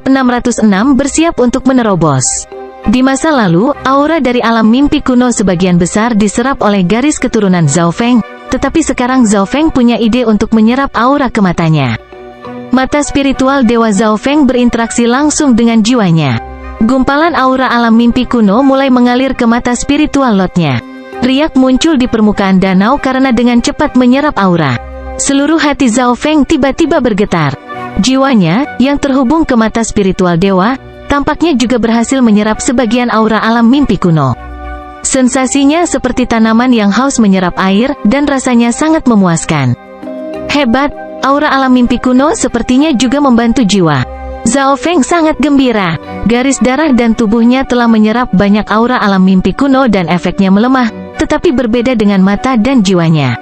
606 bersiap untuk menerobos. Di masa lalu, aura dari alam mimpi kuno sebagian besar diserap oleh garis keturunan Zhao Feng, tetapi sekarang Zhao Feng punya ide untuk menyerap aura ke matanya. Mata spiritual Dewa Zhao Feng berinteraksi langsung dengan jiwanya. Gumpalan aura alam mimpi kuno mulai mengalir ke mata spiritual Lordnya. Riak muncul di permukaan danau karena dengan cepat menyerap aura. Seluruh hati Zhao Feng tiba-tiba bergetar. Jiwanya, yang terhubung ke mata spiritual dewa, tampaknya juga berhasil menyerap sebagian aura alam mimpi kuno. Sensasinya seperti tanaman yang haus menyerap air, dan rasanya sangat memuaskan. Hebat, aura alam mimpi kuno sepertinya juga membantu jiwa. Zhao Feng sangat gembira. Garis darah dan tubuhnya telah menyerap banyak aura alam mimpi kuno dan efeknya melemah, tetapi berbeda dengan mata dan jiwanya.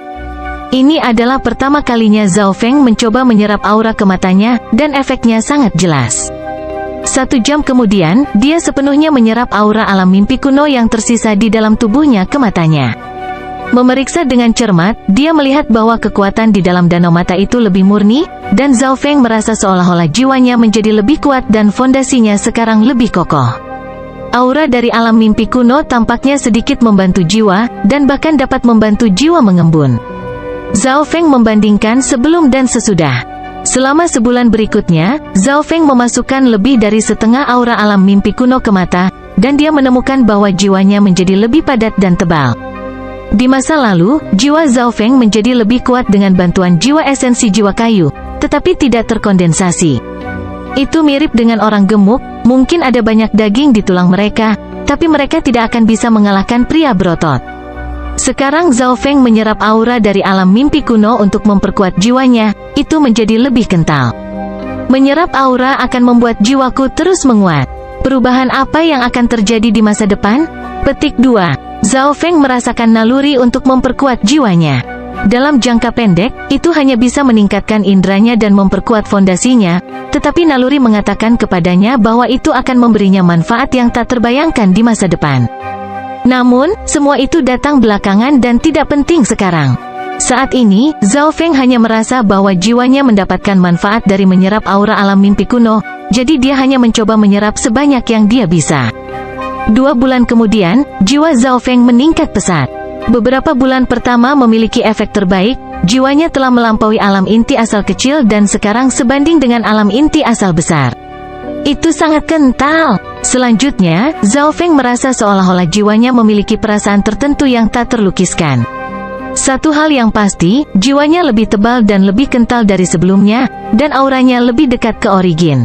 Ini adalah pertama kalinya Zhao Feng mencoba menyerap aura ke matanya, dan efeknya sangat jelas. 1 jam kemudian, dia sepenuhnya menyerap aura alam mimpi kuno yang tersisa di dalam tubuhnya ke matanya. Memeriksa dengan cermat, dia melihat bahwa kekuatan di dalam danau mata itu lebih murni, dan Zhao Feng merasa seolah-olah jiwanya menjadi lebih kuat dan fondasinya sekarang lebih kokoh. Aura dari alam mimpi kuno tampaknya sedikit membantu jiwa, dan bahkan dapat membantu jiwa mengembun. Zhao Feng membandingkan sebelum dan sesudah. Selama sebulan berikutnya, Zhao Feng memasukkan lebih dari setengah aura alam mimpi kuno ke mata, dan dia menemukan bahwa jiwanya menjadi lebih padat dan tebal. Di masa lalu, jiwa Zhao Feng menjadi lebih kuat dengan bantuan jiwa esensi jiwa kayu, tetapi tidak terkondensasi. Itu mirip dengan orang gemuk, mungkin ada banyak daging di tulang mereka, tapi mereka tidak akan bisa mengalahkan pria berotot. Sekarang Zhao Feng menyerap aura dari alam mimpi kuno untuk memperkuat jiwanya, itu menjadi lebih kental. Menyerap aura akan membuat jiwaku terus menguat. Perubahan apa yang akan terjadi di masa depan? Petik 2. Zhao Feng merasakan naluri untuk memperkuat jiwanya. Dalam jangka pendek, itu hanya bisa meningkatkan indranya dan memperkuat fondasinya, tetapi naluri mengatakan kepadanya bahwa itu akan memberinya manfaat yang tak terbayangkan di masa depan. Namun, semua itu datang belakangan dan tidak penting sekarang. Saat ini, Zhao Feng hanya merasa bahwa jiwanya mendapatkan manfaat dari menyerap aura alam mimpi kuno, jadi dia hanya mencoba menyerap sebanyak yang dia bisa. 2 bulan kemudian, jiwa Zhao Feng meningkat pesat. Beberapa bulan pertama memiliki efek terbaik, jiwanya telah melampaui alam inti asal kecil dan sekarang sebanding dengan alam inti asal besar. Itu sangat kental. Selanjutnya, Zhao Feng merasa seolah-olah jiwanya memiliki perasaan tertentu yang tak terlukiskan. Satu hal yang pasti, jiwanya lebih tebal dan lebih kental dari sebelumnya, dan auranya lebih dekat ke origin.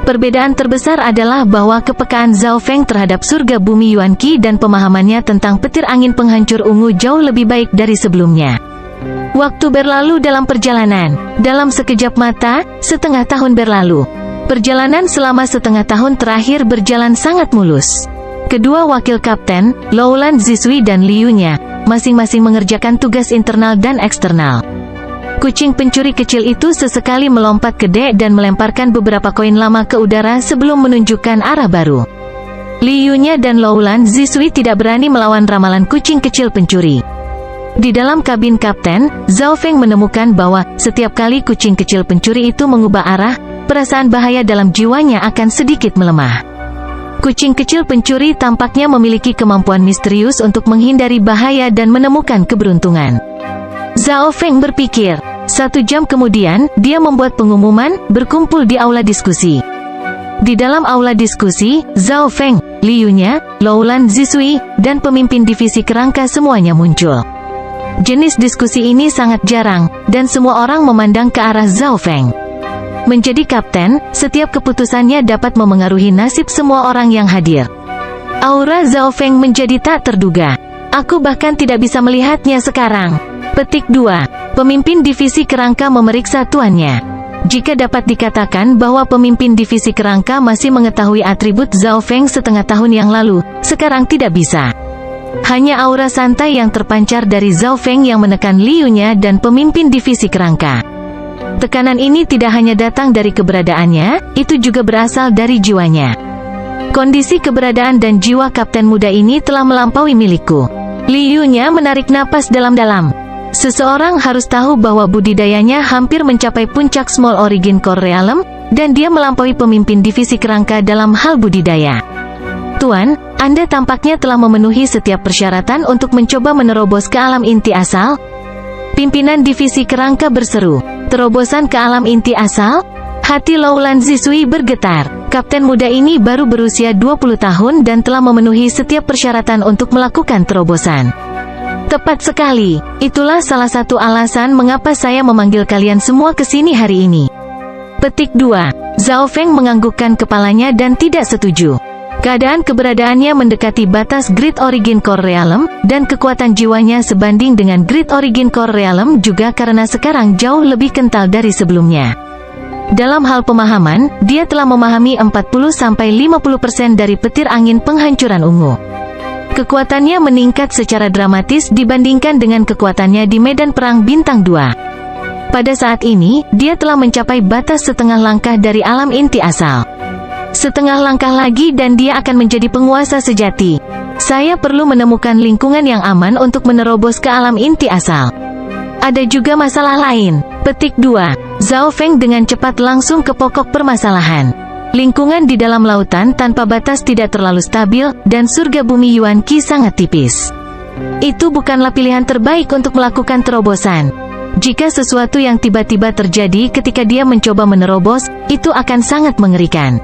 Perbedaan terbesar adalah bahwa kepekaan Zhao Feng terhadap surga bumi Yuan Qi dan pemahamannya tentang petir angin penghancur ungu jauh lebih baik dari sebelumnya. Waktu berlalu dalam perjalanan. Dalam sekejap mata, setengah tahun berlalu. Perjalanan selama setengah tahun terakhir berjalan sangat mulus. Kedua wakil kapten, Loulan Zisui dan Liu-nya, masing-masing mengerjakan tugas internal dan eksternal. Kucing pencuri kecil itu sesekali melompat ke dek dan melemparkan beberapa koin lama ke udara sebelum menunjukkan arah baru. Liu-nya dan Loulan Zisui tidak berani melawan ramalan kucing kecil pencuri. Di dalam kabin kapten, Zhao Feng menemukan bahwa setiap kali kucing kecil pencuri itu mengubah arah, perasaan bahaya dalam jiwanya akan sedikit melemah. Kucing kecil pencuri tampaknya memiliki kemampuan misterius untuk menghindari bahaya dan menemukan keberuntungan. Zhao Feng berpikir. 1 jam kemudian, dia membuat pengumuman, berkumpul di aula diskusi. Di dalam aula diskusi, Zhao Feng, Liu-nya, Loulan Zisui, dan pemimpin divisi kerangka semuanya muncul. Jenis diskusi ini sangat jarang, dan semua orang memandang ke arah Zhao Feng. Menjadi kapten, setiap keputusannya dapat memengaruhi nasib semua orang yang hadir. Aura Zhao Feng menjadi tak terduga. Aku bahkan tidak bisa melihatnya sekarang. Petik 2. Pemimpin divisi kerangka memeriksa tuannya. Jika dapat dikatakan bahwa pemimpin divisi kerangka masih mengetahui atribut Zhao Feng setengah tahun yang lalu, sekarang tidak bisa. Hanya aura santai yang terpancar dari Zhao Feng yang menekan Liu-nya dan pemimpin divisi kerangka. Tekanan ini tidak hanya datang dari keberadaannya, itu juga berasal dari jiwanya. Kondisi keberadaan dan jiwa kapten muda ini telah melampaui milikku. Liu-nya menarik napas dalam-dalam. Seseorang harus tahu bahwa budidayanya hampir mencapai puncak Small Origin Core Realm, dan dia melampaui pemimpin divisi kerangka dalam hal budidaya. Tuan, Anda tampaknya telah memenuhi setiap persyaratan untuk mencoba menerobos ke alam inti asal. Pimpinan divisi kerangka berseru, terobosan ke alam inti asal? Hati Laulan Zisui bergetar. Kapten muda ini baru berusia 20 tahun dan telah memenuhi setiap persyaratan untuk melakukan terobosan. Tepat sekali, itulah salah satu alasan mengapa saya memanggil kalian semua ke sini hari ini. Petik 2. Zhao Feng menganggukkan kepalanya dan tidak setuju. Keadaan keberadaannya mendekati batas Great Origin Core Realm, dan kekuatan jiwanya sebanding dengan Great Origin Core Realm juga karena sekarang jauh lebih kental dari sebelumnya. Dalam hal pemahaman, dia telah memahami 40-50% dari petir angin penghancuran ungu. Kekuatannya meningkat secara dramatis dibandingkan dengan kekuatannya di medan perang bintang 2. Pada saat ini, dia telah mencapai batas setengah langkah dari alam inti asal. Setengah langkah lagi dan dia akan menjadi penguasa sejati. Saya perlu menemukan lingkungan yang aman untuk menerobos ke alam inti asal. Ada juga masalah lain. Petik 2. Zhao Feng dengan cepat langsung ke pokok permasalahan. Lingkungan di dalam lautan tanpa batas tidak terlalu stabil, dan surga bumi Yuan Qi sangat tipis. Itu bukanlah pilihan terbaik untuk melakukan terobosan. Jika sesuatu yang tiba-tiba terjadi ketika dia mencoba menerobos, itu akan sangat mengerikan.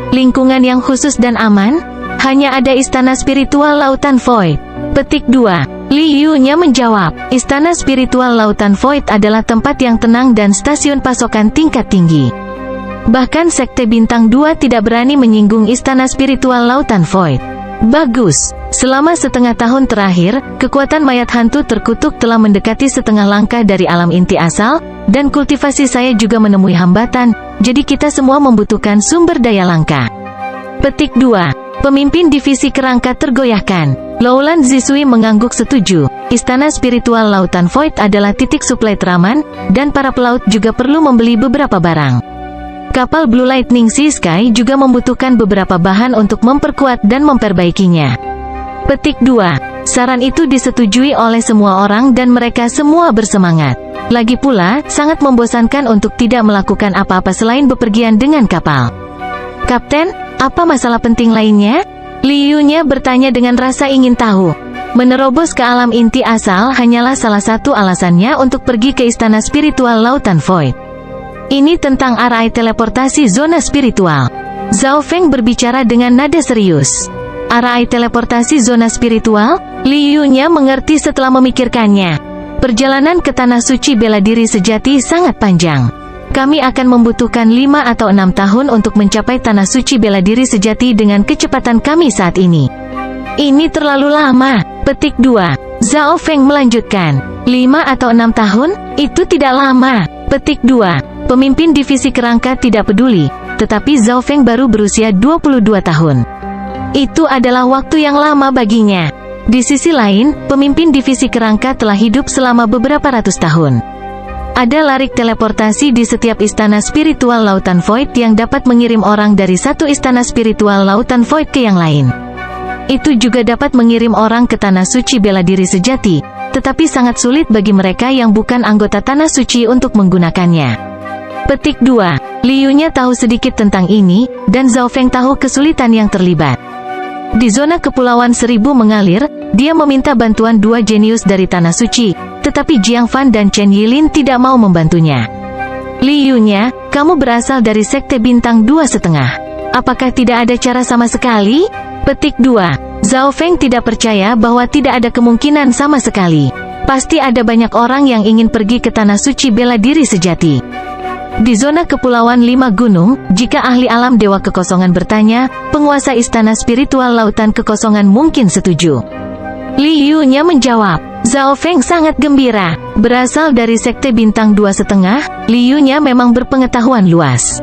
Lingkungan yang khusus dan aman? Hanya ada istana spiritual Lautan Void. Petik 2. Li Yu-nya menjawab, istana spiritual Lautan Void adalah tempat yang tenang dan stasiun pasokan tingkat tinggi. Bahkan Sekte Bintang 2 tidak berani menyinggung istana spiritual Lautan Void. Bagus. Selama setengah tahun terakhir, kekuatan mayat hantu terkutuk telah mendekati setengah langkah dari alam inti asal, dan kultivasi saya juga menemui hambatan, jadi kita semua membutuhkan sumber daya langka. Petik 2. Pemimpin divisi kerangka tergoyahkan. Laulan Zisui mengangguk setuju. Istana spiritual Lautan Void adalah titik suplai teraman, dan para pelaut juga perlu membeli beberapa barang. Kapal Blue Lightning Sea Sky juga membutuhkan beberapa bahan untuk memperkuat dan memperbaikinya. Petik 2. Saran itu disetujui oleh semua orang dan mereka semua bersemangat. Lagi pula, sangat membosankan untuk tidak melakukan apa-apa selain bepergian dengan kapal. Kapten, apa masalah penting lainnya? Li Yu-nya bertanya dengan rasa ingin tahu. Menerobos ke alam inti asal hanyalah salah satu alasannya untuk pergi ke istana spiritual Lautan Void. Ini tentang arai teleportasi zona spiritual. Zhao Feng berbicara dengan nada serius. Arai teleportasi zona spiritual? Li Yu-nya mengerti setelah memikirkannya. Perjalanan ke tanah suci bela diri sejati sangat panjang. Kami akan membutuhkan 5 atau 6 tahun untuk mencapai tanah suci bela diri sejati dengan kecepatan kami saat ini. Ini terlalu lama. Petik 2. Zhao Feng melanjutkan. 5 atau 6 tahun? Itu tidak lama. Petik 2. Pemimpin divisi kerangka tidak peduli, tetapi Zhao Feng baru berusia 22 tahun. Itu adalah waktu yang lama baginya. Di sisi lain, pemimpin divisi kerangka telah hidup selama beberapa ratus tahun. Ada larik teleportasi di setiap istana spiritual Lautan Void yang dapat mengirim orang dari satu istana spiritual Lautan Void ke yang lain. Itu juga dapat mengirim orang ke tanah suci bela diri sejati, tetapi sangat sulit bagi mereka yang bukan anggota tanah suci untuk menggunakannya. Petik 2. Li Yu-nya tahu sedikit tentang ini, dan Zhao Feng tahu kesulitan yang terlibat. Di zona Kepulauan Seribu mengalir, dia meminta bantuan 2 jenius dari Tanah Suci, tetapi Jiang Fan dan Chen Yilin tidak mau membantunya. Li Yu-nya, kamu berasal dari Sekte Bintang 2,5. Apakah tidak ada cara sama sekali? Petik 2. Zhao Feng tidak percaya bahwa tidak ada kemungkinan sama sekali. Pasti ada banyak orang yang ingin pergi ke Tanah Suci bela diri sejati. Di zona Kepulauan 5 Gunung, jika ahli alam Dewa Kekosongan bertanya, penguasa istana spiritual Lautan Kekosongan mungkin setuju. Li Yu-nya menjawab. Zhao Feng sangat gembira. Berasal dari Sekte Bintang 2,5, Li Yu-nya memang berpengetahuan luas.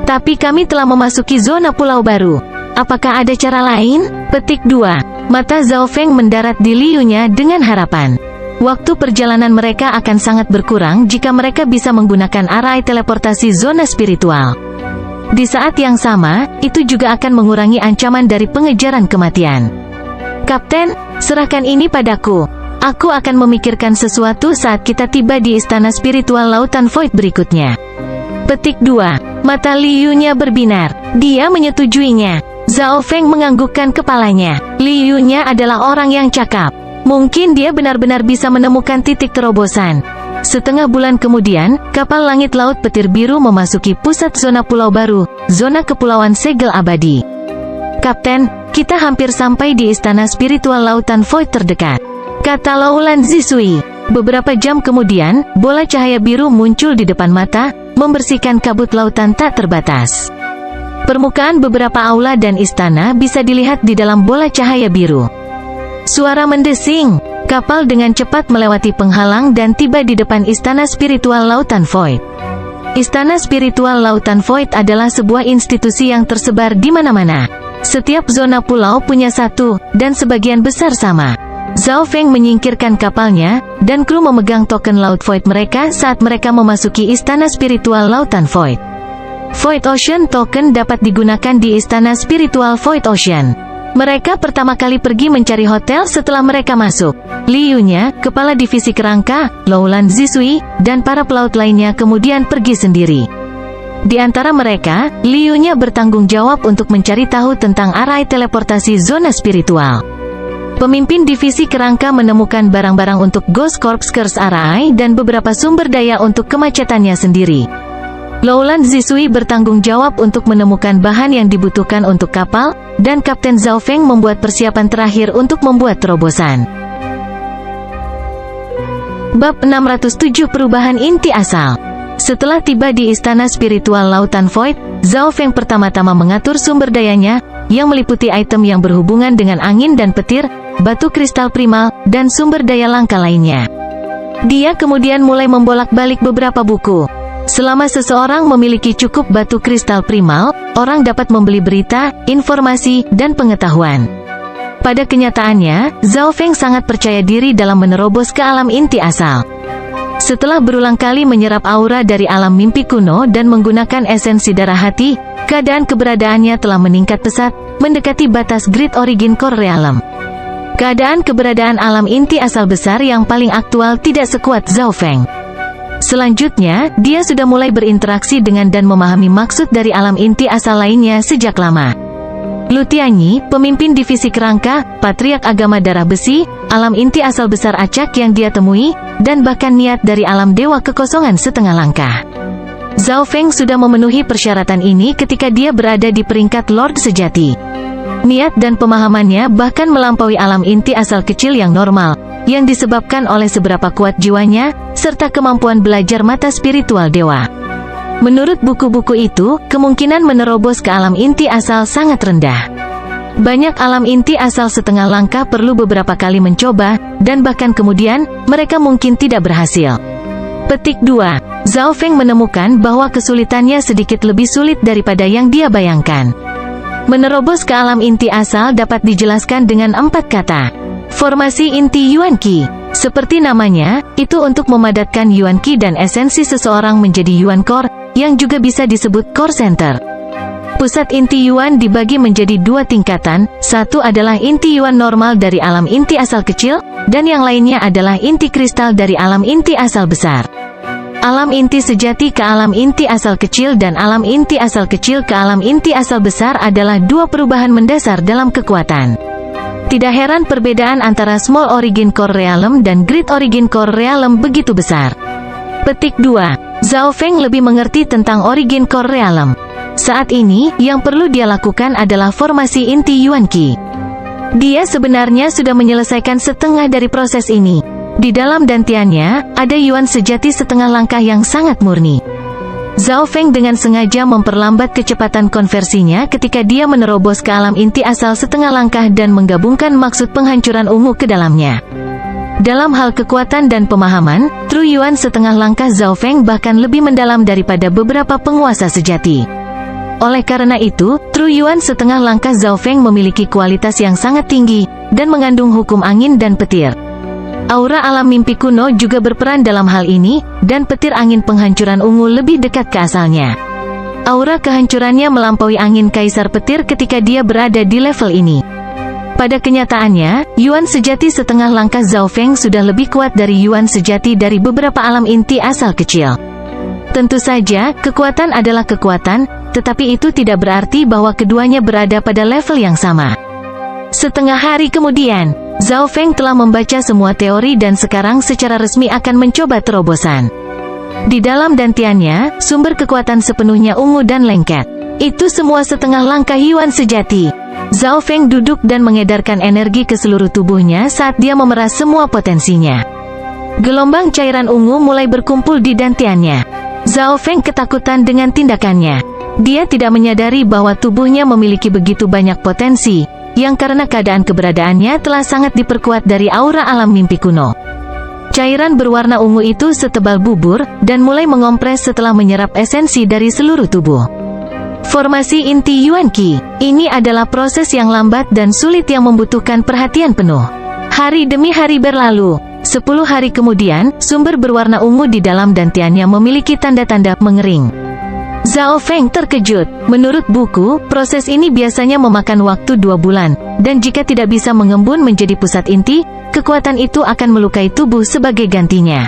Tapi kami telah memasuki zona pulau baru. Apakah ada cara lain? Petik 2. Mata Zhao Feng mendarat di Li Yu-nya dengan harapan. Waktu perjalanan mereka akan sangat berkurang jika mereka bisa menggunakan arai teleportasi zona spiritual. Di saat yang sama, itu juga akan mengurangi ancaman dari pengejaran kematian. Kapten, serahkan ini padaku. Aku akan memikirkan sesuatu saat kita tiba di istana spiritual Lautan Void berikutnya. Petik 2. Mata Liu-nya berbinar. Dia menyetujuinya. Zhao Feng menganggukkan kepalanya. Liu-nya adalah orang yang cakap. Mungkin dia benar-benar bisa menemukan titik terobosan. Setengah bulan kemudian, kapal langit laut petir biru memasuki pusat zona pulau baru, zona kepulauan segel abadi. Kapten, kita hampir sampai di istana spiritual Lautan Void terdekat, kata Laulan Zisui. Beberapa jam kemudian, bola cahaya biru muncul di depan mata, membersihkan kabut lautan tak terbatas. Permukaan beberapa aula dan istana bisa dilihat di dalam bola cahaya biru. Suara mendesing. Kapal dengan cepat melewati penghalang dan tiba di depan istana spiritual Lautan Void. Istana spiritual Lautan Void adalah sebuah institusi yang tersebar di mana-mana. Setiap zona pulau punya satu, dan sebagian besar sama. Zhao Feng menyingkirkan kapalnya, dan kru memegang token Laut Void mereka saat mereka memasuki istana spiritual Lautan Void. Void Ocean Token dapat digunakan di istana spiritual Void Ocean. Mereka pertama kali pergi mencari hotel setelah mereka masuk. Liu-nya, kepala divisi kerangka, Laulan Zisui, dan para pelaut lainnya kemudian pergi sendiri. Di antara mereka, Liu-nya bertanggung jawab untuk mencari tahu tentang arai teleportasi zona spiritual. Pemimpin divisi kerangka menemukan barang-barang untuk Ghost Corps Curse Arai dan beberapa sumber daya untuk kemacetannya sendiri. Laulan Zisui bertanggung jawab untuk menemukan bahan yang dibutuhkan untuk kapal, dan Kapten Zhao Feng membuat persiapan terakhir untuk membuat terobosan. Bab 607 Perubahan Inti Asal. Setelah tiba di istana spiritual Lautan Void, Zhao Feng pertama-tama mengatur sumber dayanya, yang meliputi item yang berhubungan dengan angin dan petir, batu kristal primal, dan sumber daya langka lainnya. Dia kemudian mulai membolak-balik beberapa buku. Selama seseorang memiliki cukup batu kristal primal, orang dapat membeli berita, informasi, dan pengetahuan. Pada kenyataannya, Zhao Feng sangat percaya diri dalam menerobos ke alam inti asal. Setelah berulang kali menyerap aura dari alam mimpi kuno dan menggunakan esensi darah hati, keadaan keberadaannya telah meningkat pesat, mendekati batas Great Origin Core Realm. Keadaan keberadaan alam inti asal besar yang paling aktual tidak sekuat Zhao Feng. Selanjutnya, dia sudah mulai berinteraksi dengan dan memahami maksud dari alam inti asal lainnya sejak lama. Lu Tianyi, pemimpin divisi kerangka, patriark agama darah besi, alam inti asal besar acak yang dia temui, dan bahkan niat dari alam dewa kekosongan setengah langkah. Zhao Feng sudah memenuhi persyaratan ini ketika dia berada di peringkat Lord sejati. Niat dan pemahamannya bahkan melampaui alam inti asal kecil yang normal, yang disebabkan oleh seberapa kuat jiwanya, serta kemampuan belajar mata spiritual dewa. Menurut buku-buku itu, kemungkinan menerobos ke alam inti asal sangat rendah. Banyak alam inti asal setengah langkah perlu beberapa kali mencoba, dan bahkan kemudian, mereka mungkin tidak berhasil. Petik 2. Zhao Feng menemukan bahwa kesulitannya sedikit lebih sulit daripada yang dia bayangkan. Menerobos ke alam inti asal dapat dijelaskan dengan 4 kata. Formasi inti Yuan Qi. Seperti namanya, itu untuk memadatkan Yuan Qi dan esensi seseorang menjadi Yuan Core, yang juga bisa disebut Core Center. Pusat inti Yuan dibagi menjadi 2 tingkatan, satu adalah inti Yuan normal dari alam inti asal kecil, dan yang lainnya adalah inti kristal dari alam inti asal besar. Alam inti sejati ke alam inti asal kecil dan alam inti asal kecil ke alam inti asal besar adalah 2 perubahan mendasar dalam kekuatan. Tidak heran perbedaan antara Small Origin Core Realm dan Great Origin Core Realm begitu besar. Petik 2. Zhao Feng lebih mengerti tentang Origin Core Realm. Saat ini, yang perlu dia lakukan adalah formasi inti Yuan Qi. Dia sebenarnya sudah menyelesaikan setengah dari proses ini. Di dalam dantiannya, ada Yuan sejati setengah langkah yang sangat murni. Zhao Feng dengan sengaja memperlambat kecepatan konversinya ketika dia menerobos ke alam inti asal setengah langkah dan menggabungkan maksud penghancuran ungu ke dalamnya. Dalam hal kekuatan dan pemahaman, True Yuan setengah langkah Zhao Feng bahkan lebih mendalam daripada beberapa penguasa sejati. Oleh karena itu, True Yuan setengah langkah Zhao Feng memiliki kualitas yang sangat tinggi, dan mengandung hukum angin dan petir. Aura alam mimpi kuno juga berperan dalam hal ini, dan petir angin penghancuran ungu lebih dekat ke asalnya. Aura kehancurannya melampaui angin kaisar petir ketika dia berada di level ini. Pada kenyataannya, Yuan sejati setengah langkah Zhao Feng sudah lebih kuat dari Yuan sejati dari beberapa alam inti asal kecil. Tentu saja, kekuatan adalah kekuatan, tetapi itu tidak berarti bahwa keduanya berada pada level yang sama. Setengah hari kemudian, Zhao Feng telah membaca semua teori dan sekarang secara resmi akan mencoba terobosan. Di dalam dantiannya, sumber kekuatan sepenuhnya ungu dan lengket. Itu semua setengah langkah Yuan sejati. Zhao Feng duduk dan mengedarkan energi ke seluruh tubuhnya saat dia memeras semua potensinya. Gelombang cairan ungu mulai berkumpul di dantiannya. Zhao Feng ketakutan dengan tindakannya. Dia tidak menyadari bahwa tubuhnya memiliki begitu banyak potensi, yang karena keadaan keberadaannya telah sangat diperkuat dari aura alam mimpi kuno. Cairan berwarna ungu itu setebal bubur, dan mulai mengompres setelah menyerap esensi dari seluruh tubuh. Formasi inti Yuan Qi. Ini adalah proses yang lambat dan sulit yang membutuhkan perhatian penuh. Hari demi hari berlalu. 10 hari kemudian, sumber berwarna ungu di dalam dantiannya memiliki tanda-tanda mengering. Zhao Feng terkejut. Menurut buku, proses ini biasanya memakan waktu 2 bulan, dan jika tidak bisa mengembun menjadi pusat inti, kekuatan itu akan melukai tubuh sebagai gantinya.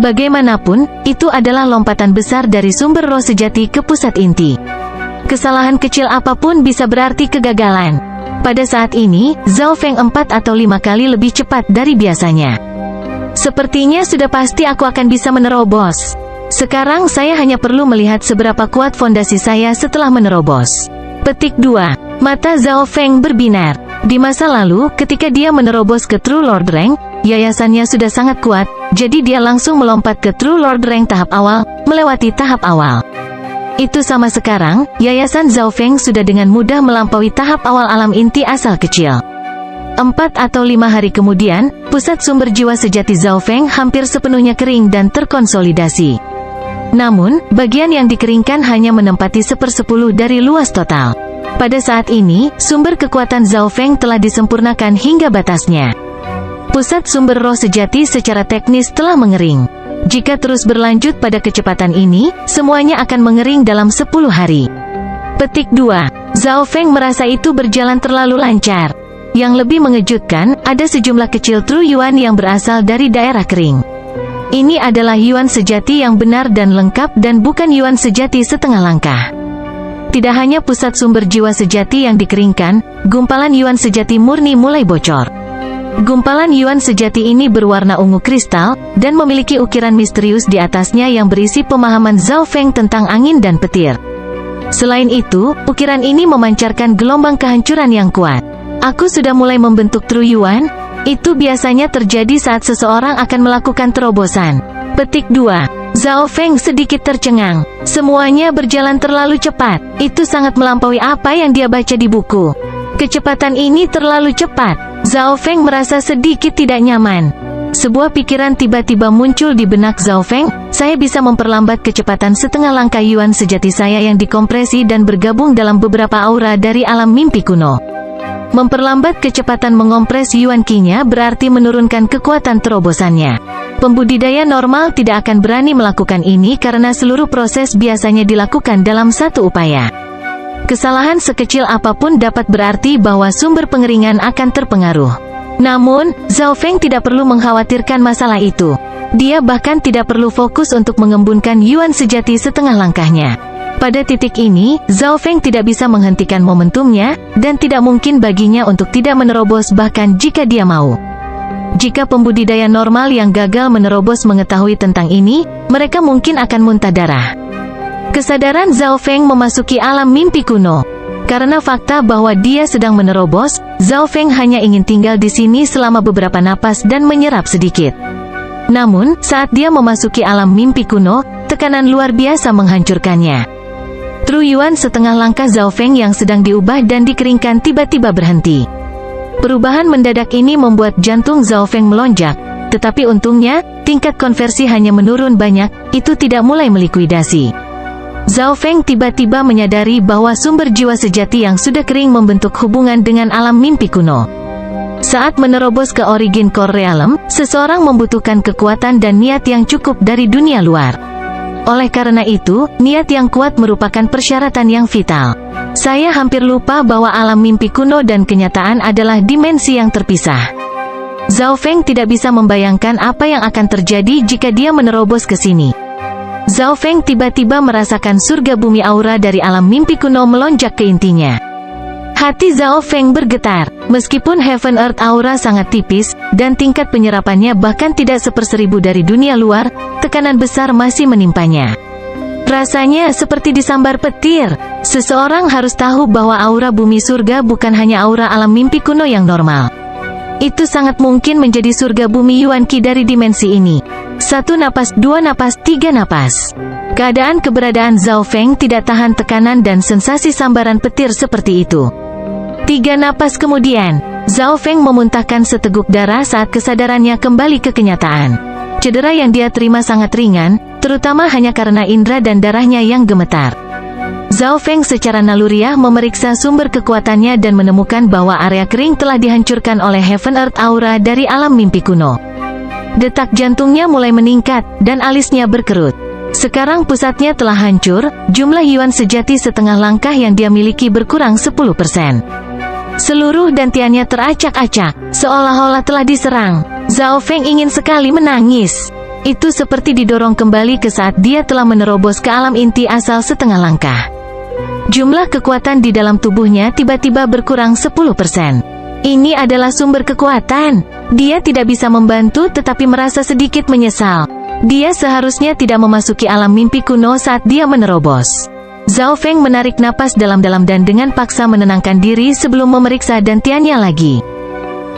Bagaimanapun, itu adalah lompatan besar dari sumber roh sejati ke pusat inti. Kesalahan kecil apapun bisa berarti kegagalan. Pada saat ini, Zhao Feng 4 atau 5 kali lebih cepat dari biasanya. Sepertinya sudah pasti aku akan bisa menerobos. Sekarang saya hanya perlu melihat seberapa kuat fondasi saya setelah menerobos. Petik 2. Mata Zhao Feng berbinar. Di masa lalu, ketika dia menerobos ke True Lord Rank, yayasannya sudah sangat kuat, jadi dia langsung melompat ke True Lord Rank tahap awal, melewati tahap awal. Itu sama sekarang, yayasan Zhao Feng sudah dengan mudah melampaui tahap awal alam inti asal kecil. 4 atau 5 hari kemudian, pusat sumber jiwa sejati Zhao Feng hampir sepenuhnya kering dan terkonsolidasi. Namun, bagian yang dikeringkan hanya menempati 1/10 dari luas total. Pada saat ini, sumber kekuatan Zhao Feng telah disempurnakan hingga batasnya. Pusat sumber roh sejati secara teknis telah mengering. Jika terus berlanjut pada kecepatan ini, semuanya akan mengering dalam 10 hari. Petik 2. Zhao Feng merasa itu berjalan terlalu lancar. Yang lebih mengejutkan, ada sejumlah kecil True Yuan yang berasal dari daerah kering. Ini adalah Yuan sejati yang benar dan lengkap dan bukan Yuan sejati setengah langkah. Tidak hanya pusat sumber jiwa sejati yang dikeringkan, gumpalan Yuan sejati murni mulai bocor. Gumpalan Yuan sejati ini berwarna ungu kristal, dan memiliki ukiran misterius di atasnya yang berisi pemahaman Zhao Feng tentang angin dan petir. Selain itu, ukiran ini memancarkan gelombang kehancuran yang kuat. Aku sudah mulai membentuk True Yuan. Itu biasanya terjadi saat seseorang akan melakukan terobosan. Petik 2. Zhao Feng sedikit tercengang. Semuanya berjalan terlalu cepat. Itu sangat melampaui apa yang dia baca di buku. Kecepatan ini terlalu cepat. Zhao Feng merasa sedikit tidak nyaman. Sebuah pikiran tiba-tiba muncul di benak Zhao Feng. Saya bisa memperlambat kecepatan setengah langkah Yuan sejati saya yang dikompresi dan bergabung dalam beberapa aura dari alam mimpi kuno. Memperlambat kecepatan mengompres Yuan Qi-nya berarti menurunkan kekuatan terobosannya. Pembudidaya normal tidak akan berani melakukan ini karena seluruh proses biasanya dilakukan dalam satu upaya. Kesalahan sekecil apapun dapat berarti bahwa sumber pengeringan akan terpengaruh. Namun, Zhao Feng tidak perlu mengkhawatirkan masalah itu. Dia bahkan tidak perlu fokus untuk mengembunkan Yuan sejati setengah langkahnya. Pada titik ini, Zhao Feng tidak bisa menghentikan momentumnya, dan tidak mungkin baginya untuk tidak menerobos bahkan jika dia mau. Jika pembudidaya normal yang gagal menerobos mengetahui tentang ini, mereka mungkin akan muntah darah. Kesadaran Zhao Feng memasuki alam mimpi kuno. Karena fakta bahwa dia sedang menerobos, Zhao Feng hanya ingin tinggal di sini selama beberapa napas dan menyerap sedikit. Namun, saat dia memasuki alam mimpi kuno, tekanan luar biasa menghancurkannya. True Yuan setengah langkah Zhao Feng yang sedang diubah dan dikeringkan tiba-tiba berhenti. Perubahan mendadak ini membuat jantung Zhao Feng melonjak, tetapi untungnya, tingkat konversi hanya menurun banyak, itu tidak mulai melikuidasi. Zhao Feng tiba-tiba menyadari bahwa sumber jiwa sejati yang sudah kering membentuk hubungan dengan alam mimpi kuno. Saat menerobos ke Origin Core Realm, seseorang membutuhkan kekuatan dan niat yang cukup dari dunia luar. Oleh karena itu, niat yang kuat merupakan persyaratan yang vital. Saya hampir lupa bahwa alam mimpi kuno dan kenyataan adalah dimensi yang terpisah. Zhao Feng tidak bisa membayangkan apa yang akan terjadi jika dia menerobos ke sini. Zhao Feng tiba-tiba merasakan surga bumi aura dari alam mimpi kuno melonjak ke intinya. Hati Zhao Feng bergetar, meskipun Heaven Earth aura sangat tipis, dan tingkat penyerapannya bahkan tidak seperseribu dari dunia luar, tekanan besar masih menimpanya. Rasanya seperti disambar petir. Seseorang harus tahu bahwa aura bumi surga bukan hanya aura alam mimpi kuno yang normal. Itu sangat mungkin menjadi surga bumi Yuan Qi dari dimensi ini. 1 napas, 2 napas, 3 napas. Keberadaan Zhao Feng tidak tahan tekanan dan sensasi sambaran petir seperti itu. 3 napas kemudian, Zhao Feng memuntahkan seteguk darah saat kesadarannya kembali ke kenyataan. Cedera yang dia terima sangat ringan, terutama hanya karena indera dan darahnya yang gemetar. Zhao Feng secara naluriah memeriksa sumber kekuatannya dan menemukan bahwa area kering telah dihancurkan oleh Heaven Earth aura dari alam mimpi kuno. Detak jantungnya mulai meningkat, dan alisnya berkerut. Sekarang pusatnya telah hancur, jumlah yuan sejati setengah langkah yang dia miliki berkurang 10%. Seluruh dantiannya teracak-acak, seolah-olah telah diserang. Zhao Feng ingin sekali menangis. Itu seperti didorong kembali ke saat dia telah menerobos ke alam inti asal setengah langkah. Jumlah kekuatan di dalam tubuhnya tiba-tiba berkurang 10%. Ini adalah sumber kekuatan. Dia tidak bisa membantu tetapi merasa sedikit menyesal. Dia seharusnya tidak memasuki alam mimpi kuno saat dia menerobos. Zhao Feng menarik napas dalam-dalam dan dengan paksa menenangkan diri sebelum memeriksa dantiannya lagi.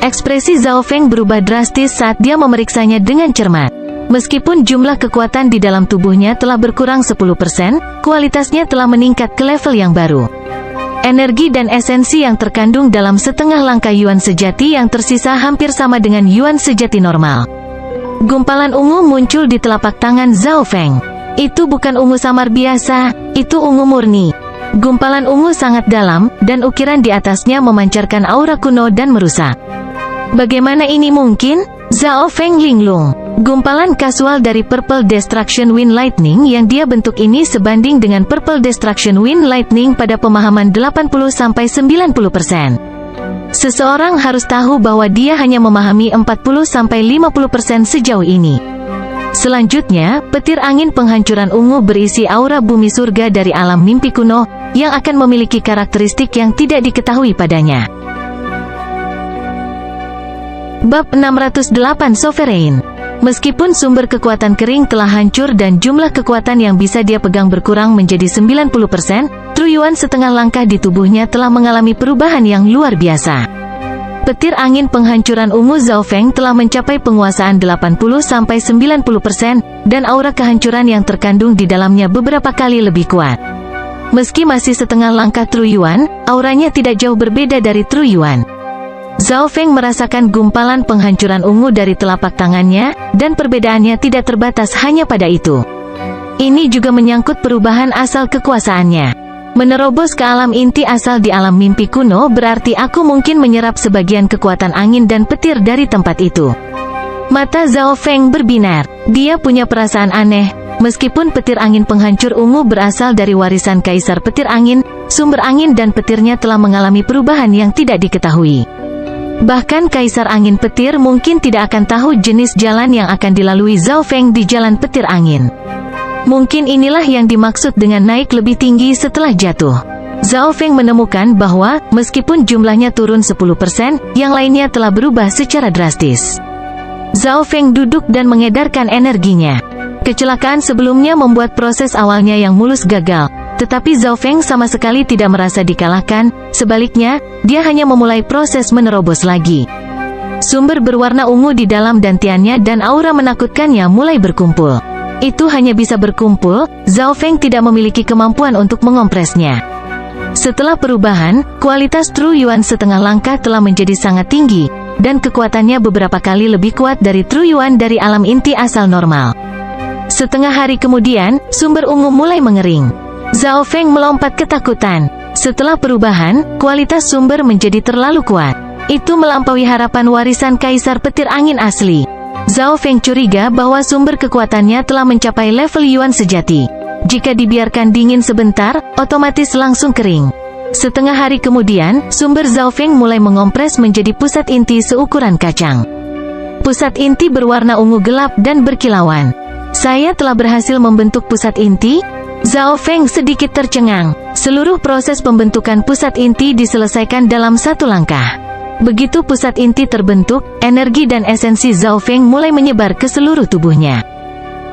Ekspresi Zhao Feng berubah drastis saat dia memeriksanya dengan cermat. Meskipun jumlah kekuatan di dalam tubuhnya telah berkurang 10%, kualitasnya telah meningkat ke level yang baru. Energi dan esensi yang terkandung dalam setengah langkah yuan sejati yang tersisa hampir sama dengan yuan sejati normal. Gumpalan ungu muncul di telapak tangan Zhao Feng. Itu bukan ungu samar biasa, itu ungu murni. Gumpalan ungu sangat dalam, dan ukiran di atasnya memancarkan aura kuno dan merusak. Bagaimana ini mungkin? Zhao Feng linglung. Gumpalan kasual dari Purple Destruction Wind Lightning yang dia bentuk ini sebanding dengan Purple Destruction Wind Lightning pada pemahaman 80-90%. Seseorang harus tahu bahwa dia hanya memahami 40-50% sejauh ini. Selanjutnya, petir angin penghancuran ungu berisi aura bumi surga dari alam mimpi kuno, yang akan memiliki karakteristik yang tidak diketahui padanya. Bab 608 Sovereign. Meskipun sumber kekuatan kering telah hancur dan jumlah kekuatan yang bisa dia pegang berkurang menjadi 90%, True Yuan setengah langkah di tubuhnya telah mengalami perubahan yang luar biasa. Petir angin penghancuran ungu Zhao Feng telah mencapai penguasaan 80-90%, dan aura kehancuran yang terkandung di dalamnya beberapa kali lebih kuat. Meski masih setengah langkah True Yuan, auranya tidak jauh berbeda dari True Yuan. Zhao Feng merasakan gumpalan penghancuran ungu dari telapak tangannya, dan perbedaannya tidak terbatas hanya pada itu. Ini juga menyangkut perubahan asal kekuasaannya. Menerobos ke alam inti asal di alam mimpi kuno berarti aku mungkin menyerap sebagian kekuatan angin dan petir dari tempat itu. Mata Zhao Feng berbinar. Dia punya perasaan aneh. Meskipun petir angin penghancur ungu berasal dari warisan Kaisar Petir Angin, sumber angin dan petirnya telah mengalami perubahan yang tidak diketahui. Bahkan Kaisar Angin Petir mungkin tidak akan tahu jenis jalan yang akan dilalui Zhao Feng di jalan petir angin. Mungkin inilah yang dimaksud dengan naik lebih tinggi setelah jatuh. Zhao Feng menemukan bahwa, meskipun jumlahnya turun 10%, yang lainnya telah berubah secara drastis. Zhao Feng duduk dan mengedarkan energinya. Kecelakaan sebelumnya membuat proses awalnya yang mulus gagal. Tetapi Zhao Feng sama sekali tidak merasa dikalahkan, sebaliknya, dia hanya memulai proses menerobos lagi. Sumber berwarna ungu di dalam dantiannya dan aura menakutkannya mulai berkumpul. Itu hanya bisa berkumpul, Zhao Feng tidak memiliki kemampuan untuk mengompresnya. Setelah perubahan, kualitas True Yuan setengah langkah telah menjadi sangat tinggi, dan kekuatannya beberapa kali lebih kuat dari True Yuan dari alam inti asal normal. Setengah hari kemudian, sumber ungu mulai mengering. Zhao Feng melompat ketakutan. Setelah perubahan, kualitas sumber menjadi terlalu kuat. Itu melampaui harapan warisan Kaisar Petir Angin asli. Zhao Feng curiga bahwa sumber kekuatannya telah mencapai level Yuan sejati. Jika dibiarkan dingin sebentar, otomatis langsung kering. Setengah hari kemudian, sumber Zhao Feng mulai mengompres menjadi pusat inti seukuran kacang. Pusat inti berwarna ungu gelap dan berkilauan. Saya telah berhasil membentuk pusat inti? Zhao Feng sedikit tercengang. Seluruh proses pembentukan pusat inti diselesaikan dalam satu langkah. Begitu pusat inti terbentuk, energi dan esensi Zhao Feng mulai menyebar ke seluruh tubuhnya.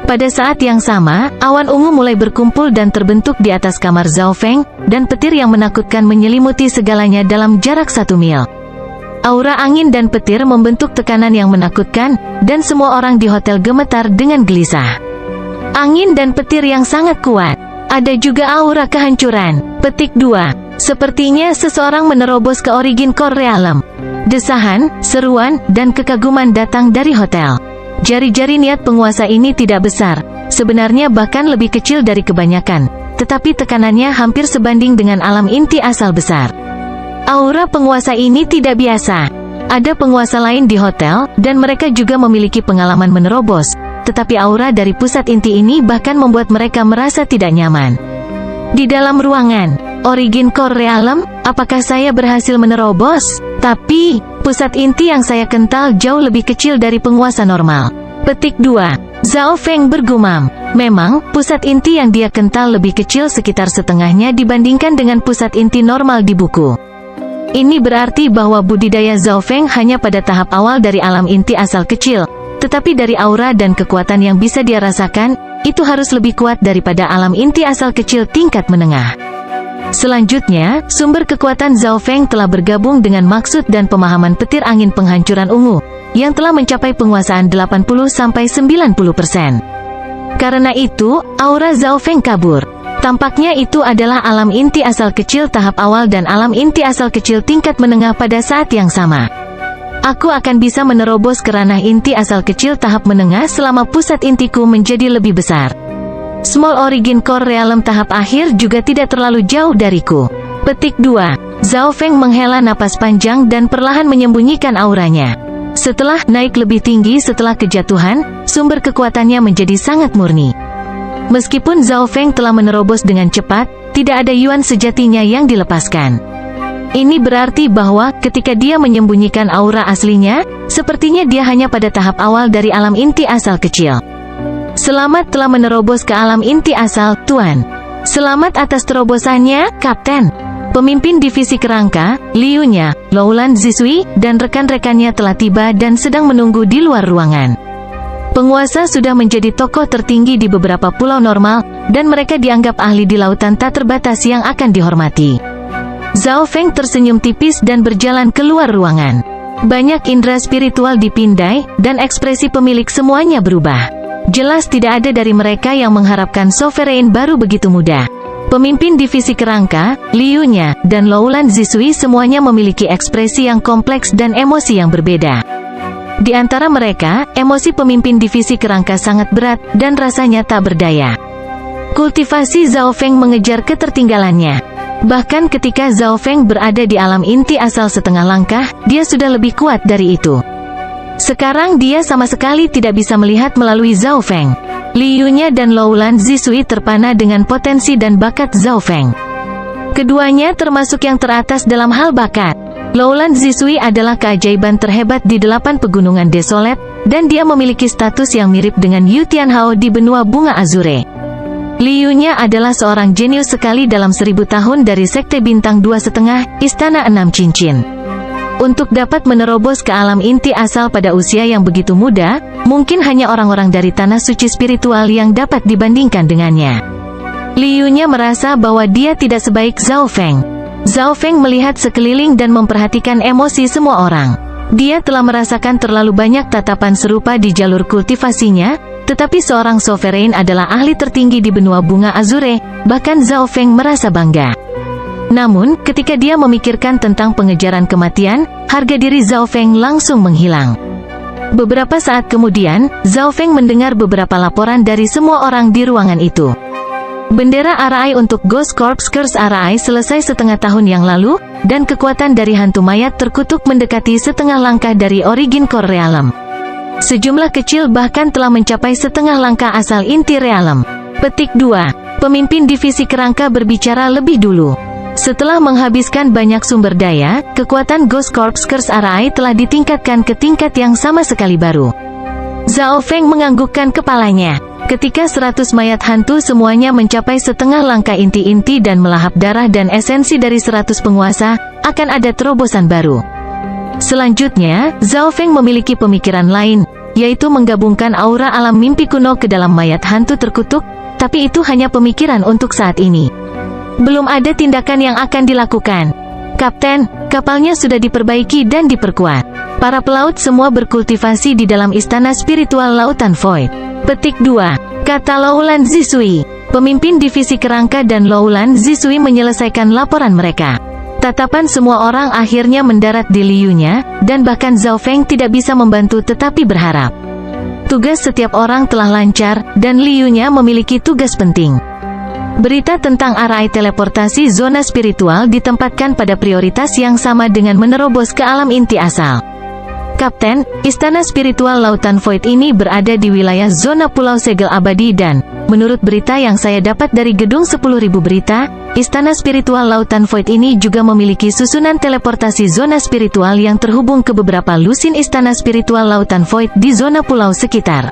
Pada saat yang sama, awan ungu mulai berkumpul dan terbentuk di atas kamar Zhao Feng, dan petir yang menakutkan menyelimuti segalanya dalam jarak 1 mil. Aura angin dan petir membentuk tekanan yang menakutkan, dan semua orang di hotel gemetar dengan gelisah. Angin dan petir yang sangat kuat. Ada juga aura kehancuran. Petik 2. Sepertinya seseorang menerobos ke Origin Core Realm. Desahan, seruan, dan kekaguman datang dari hotel. Jari-jari niat penguasa ini tidak besar, sebenarnya bahkan lebih kecil dari kebanyakan, tetapi tekanannya hampir sebanding dengan alam inti asal besar. Aura penguasa ini tidak biasa. Ada penguasa lain di hotel, dan mereka juga memiliki pengalaman menerobos, tetapi aura dari pusat inti ini bahkan membuat mereka merasa tidak nyaman. Di dalam ruangan Origin Core Realm, apakah saya berhasil menerobos? Tapi, pusat inti yang saya kental jauh lebih kecil dari penguasa normal. Petik 2. Zhao Feng bergumam. Memang, pusat inti yang dia kental lebih kecil sekitar setengahnya dibandingkan dengan pusat inti normal di buku. Ini berarti bahwa budidaya Zhao Feng hanya pada tahap awal dari alam inti asal kecil, tetapi dari aura dan kekuatan yang bisa dia rasakan, itu harus lebih kuat daripada alam inti asal kecil tingkat menengah. Selanjutnya, sumber kekuatan Zhao Feng telah bergabung dengan maksud dan pemahaman petir angin penghancuran ungu, yang telah mencapai penguasaan 80–90%. Karena itu, aura Zhao Feng kabur. Tampaknya itu adalah alam inti asal kecil tahap awal dan alam inti asal kecil tingkat menengah pada saat yang sama. Aku akan bisa menerobos ke ranah inti asal kecil tahap menengah selama pusat intiku menjadi lebih besar. Small Origin Core Realm tahap akhir juga tidak terlalu jauh dariku. Petik 2. Zhao Feng menghela napas panjang dan perlahan menyembunyikan auranya. Setelah naik lebih tinggi setelah kejatuhan, sumber kekuatannya menjadi sangat murni. Meskipun Zhao Feng telah menerobos dengan cepat, tidak ada Yuan sejatinya yang dilepaskan. Ini berarti bahwa, ketika dia menyembunyikan aura aslinya, sepertinya dia hanya pada tahap awal dari alam inti asal kecil. Selamat telah menerobos ke alam inti asal, Tuan. Selamat atas terobosannya, Kapten. Pemimpin divisi kerangka, Liu-nya, Loulan Zisui, dan rekan-rekannya telah tiba dan sedang menunggu di luar ruangan. Penguasa sudah menjadi tokoh tertinggi di beberapa pulau normal, dan mereka dianggap ahli di lautan tak terbatas yang akan dihormati. Zhao Feng tersenyum tipis dan berjalan keluar ruangan. Banyak indera spiritual dipindai, dan ekspresi pemilik semuanya berubah. Jelas tidak ada dari mereka yang mengharapkan sovereign baru begitu mudah. Pemimpin divisi kerangka, Liu-nya, dan Loulan Zisui semuanya memiliki ekspresi yang kompleks dan emosi yang berbeda. Di antara mereka, emosi pemimpin divisi kerangka sangat berat, dan rasanya tak berdaya. Kultivasi Zhao Feng mengejar ketertinggalannya. Bahkan ketika Zhao Feng berada di alam inti asal setengah langkah, dia sudah lebih kuat dari itu. Sekarang dia sama sekali tidak bisa melihat melalui Zhao Feng. Liu-nya dan Loulan Zisui terpana dengan potensi dan bakat Zhao Feng. Keduanya termasuk yang teratas dalam hal bakat. Loulan Zisui adalah keajaiban terhebat di 8 pegunungan desolet, dan dia memiliki status yang mirip dengan Yu Tianhao di benua bunga Azure. Liu-nya adalah seorang jenius sekali dalam 1000 tahun dari Sekte Bintang 2,5, Istana 6 Cincin. Untuk dapat menerobos ke alam inti asal pada usia yang begitu muda, mungkin hanya orang-orang dari tanah suci spiritual yang dapat dibandingkan dengannya. Liu-nya merasa bahwa dia tidak sebaik Zhao Feng. Zhao Feng melihat sekeliling dan memperhatikan emosi semua orang. Dia telah merasakan terlalu banyak tatapan serupa di jalur kultivasinya, tetapi seorang sovereign adalah ahli tertinggi di benua bunga Azure, bahkan Zhao Feng merasa bangga. Namun, ketika dia memikirkan tentang pengejaran kematian, harga diri Zhao Feng langsung menghilang. Beberapa saat kemudian, Zhao Feng mendengar beberapa laporan dari semua orang di ruangan itu. Bendera RI untuk Ghost Corps Curse RI selesai setengah tahun yang lalu, dan kekuatan dari hantu mayat terkutuk mendekati setengah langkah dari Origin Core Realm. Sejumlah kecil bahkan telah mencapai setengah langkah asal inti realem. Petik 2. Pemimpin divisi kerangka berbicara lebih dulu. Setelah menghabiskan banyak sumber daya, kekuatan Ghost Corps Curse RI telah ditingkatkan ke tingkat yang sama sekali baru. Zhao Feng menganggukkan kepalanya. Ketika 100 mayat hantu semuanya mencapai setengah langkah inti-inti dan melahap darah dan esensi dari 100 penguasa, akan ada terobosan baru. Selanjutnya, Zhao Feng memiliki pemikiran lain, yaitu menggabungkan aura alam mimpi kuno ke dalam mayat hantu terkutuk, tapi itu hanya pemikiran untuk saat ini. Belum ada tindakan yang akan dilakukan. Kapten, kapalnya sudah diperbaiki dan diperkuat. Para pelaut semua berkultivasi di dalam istana spiritual Lautan Void. Petik 2. Kata Loulan Zisui. Pemimpin divisi kerangka dan Loulan Zisui menyelesaikan laporan mereka. Tatapan semua orang akhirnya mendarat di Liu-nya, dan bahkan Zhao Feng tidak bisa membantu tetapi berharap. Tugas setiap orang telah lancar, dan Liu-nya memiliki tugas penting. Berita tentang RI teleportasi zona spiritual ditempatkan pada prioritas yang sama dengan menerobos ke alam inti asal. Kapten, istana spiritual Lautan Void ini berada di wilayah zona Pulau Segel Abadi dan, menurut berita yang saya dapat dari gedung 10.000 berita, istana spiritual Lautan Void ini juga memiliki susunan teleportasi zona spiritual yang terhubung ke beberapa lusin istana spiritual Lautan Void di zona pulau sekitar.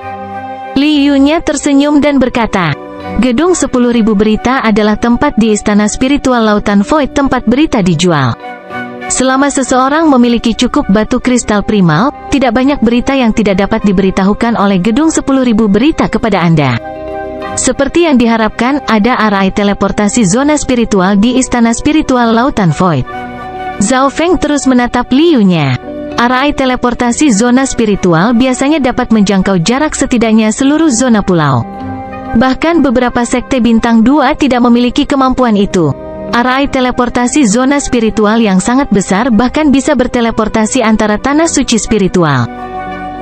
Liu-nya tersenyum dan berkata, gedung 10.000 berita adalah tempat di istana spiritual Lautan Void tempat berita dijual. Selama seseorang memiliki cukup batu kristal primal, tidak banyak berita yang tidak dapat diberitahukan oleh gedung 10.000 berita kepada Anda. Seperti yang diharapkan, ada RI teleportasi zona spiritual di istana spiritual Lautan Void. Zhao Feng terus menatap Liu-nya. RI teleportasi zona spiritual biasanya dapat menjangkau jarak setidaknya seluruh zona pulau. Bahkan beberapa sekte bintang 2 tidak memiliki kemampuan itu. RI teleportasi zona spiritual yang sangat besar bahkan bisa berteleportasi antara tanah suci spiritual.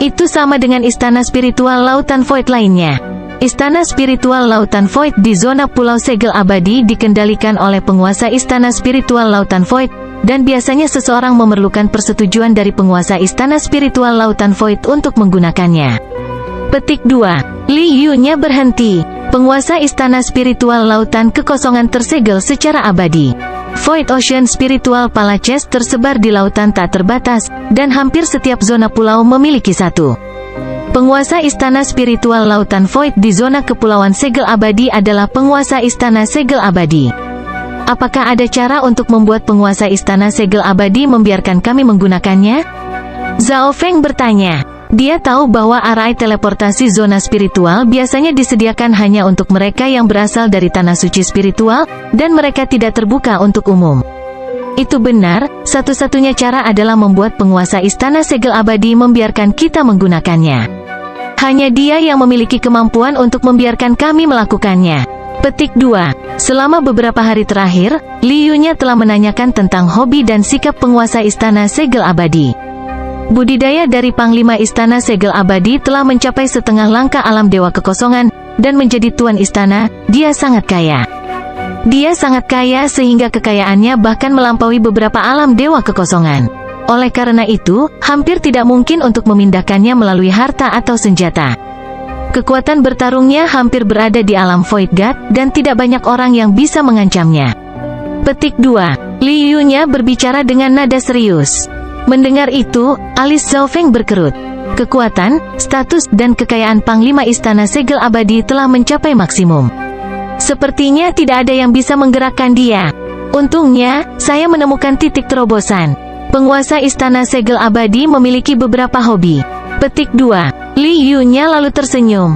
Itu sama dengan istana spiritual Lautan Void lainnya. Istana spiritual Lautan Void di zona Pulau Segel Abadi dikendalikan oleh penguasa istana spiritual Lautan Void, dan biasanya seseorang memerlukan persetujuan dari penguasa istana spiritual Lautan Void untuk menggunakannya. Petik 2. Liu-nya berhenti. Penguasa istana spiritual lautan kekosongan tersegel secara abadi. Void Ocean Spiritual Palaces tersebar di lautan tak terbatas, dan hampir setiap zona pulau memiliki satu. Penguasa istana spiritual Lautan Void di zona kepulauan Segel Abadi adalah penguasa istana Segel Abadi. Apakah ada cara untuk membuat penguasa istana Segel Abadi membiarkan kami menggunakannya? Zhao Feng bertanya. Dia tahu bahwa RI teleportasi zona spiritual biasanya disediakan hanya untuk mereka yang berasal dari tanah suci spiritual, dan mereka tidak terbuka untuk umum. Itu benar, satu-satunya cara adalah membuat penguasa istana Segel Abadi membiarkan kita menggunakannya. Hanya dia yang memiliki kemampuan untuk membiarkan kami melakukannya. Petik 2. Selama beberapa hari terakhir, Liu-nya telah menanyakan tentang hobi dan sikap penguasa istana Segel Abadi. Budidaya dari Panglima Istana Segel Abadi telah mencapai setengah langkah alam Dewa Kekosongan, dan menjadi tuan istana, dia sangat kaya. Dia sangat kaya sehingga kekayaannya bahkan melampaui beberapa alam Dewa Kekosongan. Oleh karena itu, hampir tidak mungkin untuk memindahkannya melalui harta atau senjata. Kekuatan bertarungnya hampir berada di alam Void God, dan tidak banyak orang yang bisa mengancamnya. Petik 2. Liu-nya berbicara dengan nada serius. Mendengar itu, alis Zhao Feng berkerut. Kekuatan, status, dan kekayaan Panglima Istana Segel Abadi telah mencapai maksimum. Sepertinya tidak ada yang bisa menggerakkan dia. Untungnya, saya menemukan titik terobosan. Penguasa Istana Segel Abadi memiliki beberapa hobi. Petik 2. Liu-nya lalu tersenyum.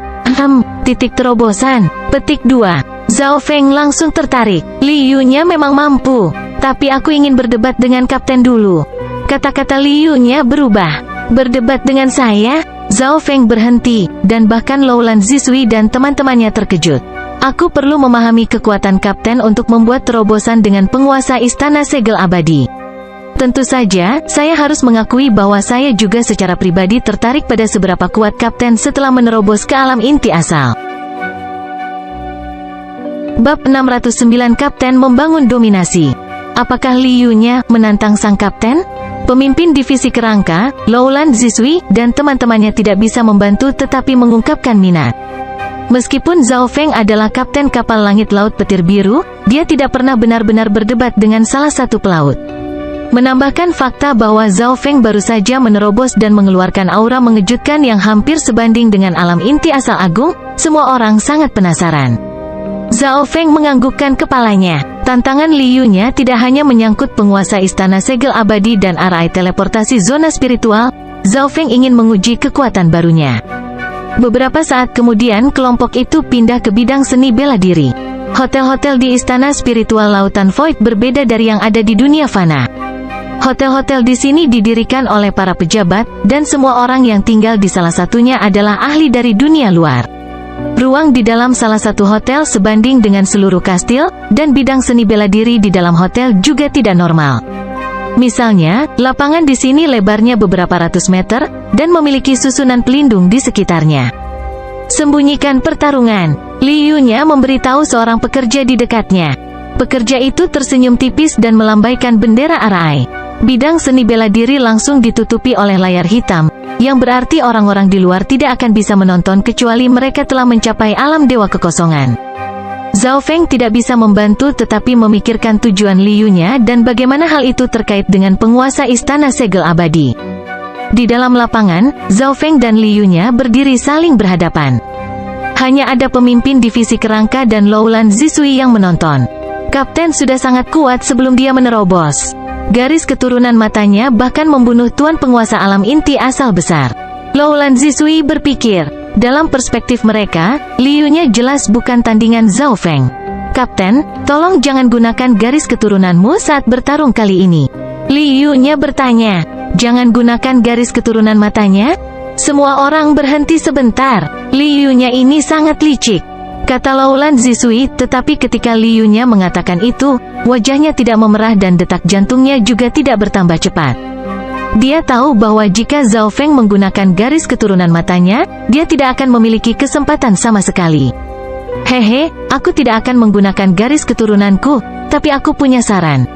Titik terobosan. Petik 2. Zhao Feng langsung tertarik. Liu-nya memang mampu. Tapi aku ingin berdebat dengan kapten dulu. Kata-kata Liu-nya berubah. Berdebat dengan saya? Zhao Feng berhenti, dan bahkan Loulan Zisui dan teman-temannya terkejut. Aku perlu memahami kekuatan kapten untuk membuat terobosan dengan penguasa Istana Segel Abadi. Tentu saja, saya harus mengakui bahwa saya juga secara pribadi tertarik pada seberapa kuat kapten setelah menerobos ke alam inti asal. Bab 609 Kapten membangun dominasi. Apakah Liu-nya menantang sang kapten? Pemimpin divisi kerangka, Loulan Zisui, dan teman-temannya tidak bisa membantu tetapi mengungkapkan minat. Meskipun Zhao Feng adalah kapten kapal langit laut petir biru, dia tidak pernah benar-benar berdebat dengan salah satu pelaut. Menambahkan fakta bahwa Zhao Feng baru saja menerobos dan mengeluarkan aura mengejutkan yang hampir sebanding dengan alam inti asal agung, semua orang sangat penasaran. Zhao Feng menganggukkan kepalanya. Tantangan Liu-nya tidak hanya menyangkut penguasa istana segel abadi dan arai teleportasi zona spiritual, Zhao Feng ingin menguji kekuatan barunya. Beberapa saat kemudian kelompok itu pindah ke bidang seni bela diri. Hotel-hotel di istana spiritual Lautan Void berbeda dari yang ada di dunia fana. Hotel-hotel di sini didirikan oleh para pejabat, dan semua orang yang tinggal di salah satunya adalah ahli dari dunia luar. Ruang di dalam salah satu hotel sebanding dengan seluruh kastil, dan bidang seni bela diri di dalam hotel juga tidak normal. Misalnya, lapangan di sini lebarnya beberapa ratus meter, dan memiliki susunan pelindung di sekitarnya. Sembunyikan pertarungan. Liu-nya memberitahu seorang pekerja di dekatnya. Pekerja itu tersenyum tipis dan melambaikan bendera arai. Bidang seni bela diri langsung ditutupi oleh layar hitam, yang berarti orang-orang di luar tidak akan bisa menonton kecuali mereka telah mencapai alam dewa kekosongan. Zhao Feng tidak bisa membantu tetapi memikirkan tujuan Liu-nya dan bagaimana hal itu terkait dengan penguasa istana segel abadi. Di dalam lapangan, Zhao Feng dan Liu-nya berdiri saling berhadapan. Hanya ada pemimpin divisi kerangka dan Loulan Zisui yang menonton. Kapten sudah sangat kuat sebelum dia menerobos. Garis keturunan matanya bahkan membunuh tuan penguasa alam inti asal besar. Loulan Zisui berpikir, dalam perspektif mereka, Liu-nya jelas bukan tandingan Zhao Feng. Kapten, tolong jangan gunakan garis keturunanmu saat bertarung kali ini. Liu-nya bertanya, jangan gunakan garis keturunan matanya? Semua orang berhenti sebentar. Liu-nya ini sangat licik, kata Loulan Zisui, tetapi ketika Liu-nya mengatakan itu, wajahnya tidak memerah dan detak jantungnya juga tidak bertambah cepat. Dia tahu bahwa jika Zhao Feng menggunakan garis keturunan matanya, dia tidak akan memiliki kesempatan sama sekali. Hehe, aku tidak akan menggunakan garis keturunanku, tapi aku punya saran.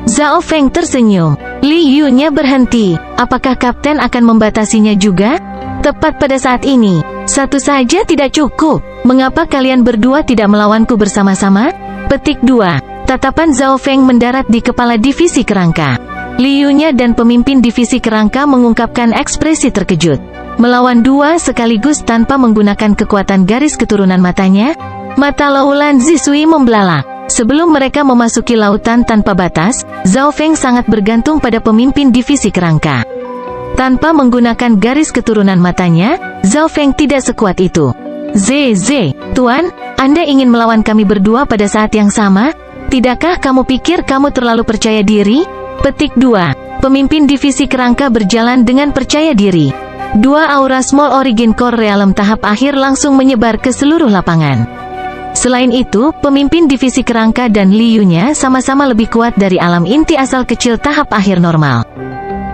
Zhao Feng tersenyum. Liu-nya berhenti. Apakah kapten akan membatasinya juga? Tepat pada saat ini, satu saja tidak cukup. Mengapa kalian berdua tidak melawanku bersama-sama? Petik 2. Tatapan Zhao Feng mendarat di kepala divisi kerangka. Liu-nya dan pemimpin divisi kerangka mengungkapkan ekspresi terkejut. Melawan dua sekaligus tanpa menggunakan kekuatan garis keturunan matanya? Mata Loulan Zisui membelalak. Sebelum mereka memasuki lautan tanpa batas, Zhao Feng sangat bergantung pada pemimpin divisi kerangka. Tanpa menggunakan garis keturunan matanya, Zhao Feng tidak sekuat itu. Zhe, Tuan, Anda ingin melawan kami berdua pada saat yang sama? Tidakkah kamu pikir kamu terlalu percaya diri? Petik 2. Pemimpin divisi kerangka berjalan dengan percaya diri. Dua aura Small Origin Core Realm tahap akhir langsung menyebar ke seluruh lapangan. Selain itu, pemimpin divisi kerangka dan Liu-nya sama-sama lebih kuat dari alam inti asal kecil tahap akhir normal.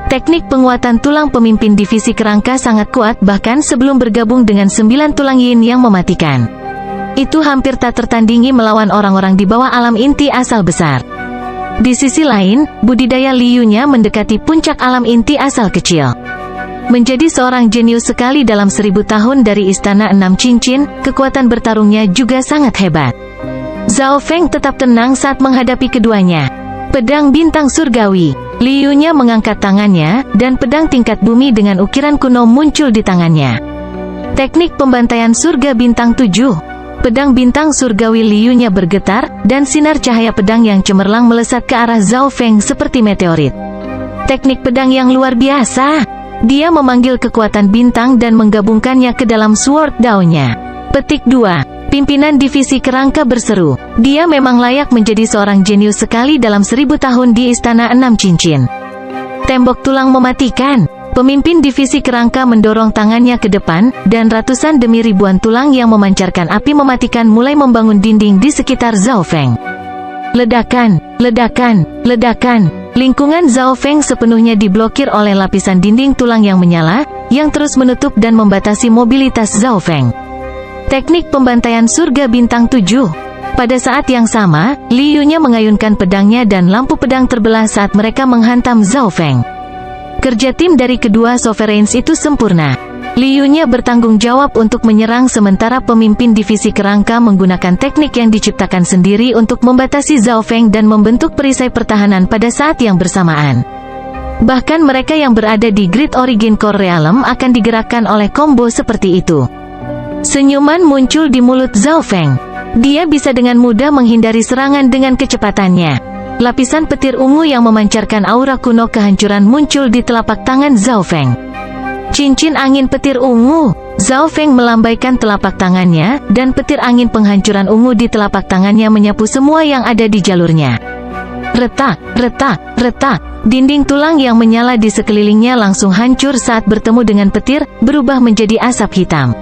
Teknik penguatan tulang pemimpin divisi kerangka sangat kuat bahkan sebelum bergabung dengan 9 tulang yin yang mematikan. Itu hampir tak tertandingi melawan orang-orang di bawah alam inti asal besar. Di sisi lain, budidaya Liu-nya mendekati puncak alam inti asal kecil. Menjadi seorang jenius sekali dalam 1000 tahun dari Istana 6 Cincin, kekuatan bertarungnya juga sangat hebat. Zhao Feng tetap tenang saat menghadapi keduanya. Pedang bintang surgawi. Liu-nya mengangkat tangannya, dan pedang tingkat bumi dengan ukiran kuno muncul di tangannya. Teknik pembantaian surga bintang 7. Pedang bintang surgawi Liu-nya bergetar, dan sinar cahaya pedang yang cemerlang melesat ke arah Zhao Feng seperti meteorit. Teknik pedang yang luar biasa. Dia memanggil kekuatan bintang dan menggabungkannya ke dalam Sword Dao-nya. Petik 2. Pimpinan divisi kerangka berseru. Dia memang layak menjadi seorang jenius sekali dalam 1000 tahun di Istana 6 Cincin. Tembok tulang mematikan. Pemimpin divisi kerangka mendorong tangannya ke depan, dan ratusan demi ribuan tulang yang memancarkan api mematikan mulai membangun dinding di sekitar Zhao Feng. Ledakan, ledakan, ledakan. Lingkungan Zhao Feng sepenuhnya diblokir oleh lapisan dinding tulang yang menyala, yang terus menutup dan membatasi mobilitas Zhao Feng. Teknik pembantaian surga bintang 7. Pada saat yang sama, Liu-nya mengayunkan pedangnya dan lampu pedang terbelah saat mereka menghantam Zhao Feng. Kerja tim dari kedua Sovereigns itu sempurna. Liu-nya bertanggung jawab untuk menyerang sementara pemimpin divisi kerangka menggunakan teknik yang diciptakan sendiri untuk membatasi Zhao Feng dan membentuk perisai pertahanan pada saat yang bersamaan. Bahkan mereka yang berada di Great Origin Core Realm akan digerakkan oleh combo seperti itu. Senyuman muncul di mulut Zhao Feng. Dia bisa dengan mudah menghindari serangan dengan kecepatannya. Lapisan petir ungu yang memancarkan aura kuno kehancuran muncul di telapak tangan Zhao Feng. Cincin angin petir ungu. Zhao Feng melambaikan telapak tangannya, dan petir angin penghancuran ungu di telapak tangannya menyapu semua yang ada di jalurnya. Retak, retak, retak. Dinding tulang yang menyala di sekelilingnya langsung hancur saat bertemu dengan petir, berubah menjadi asap hitam.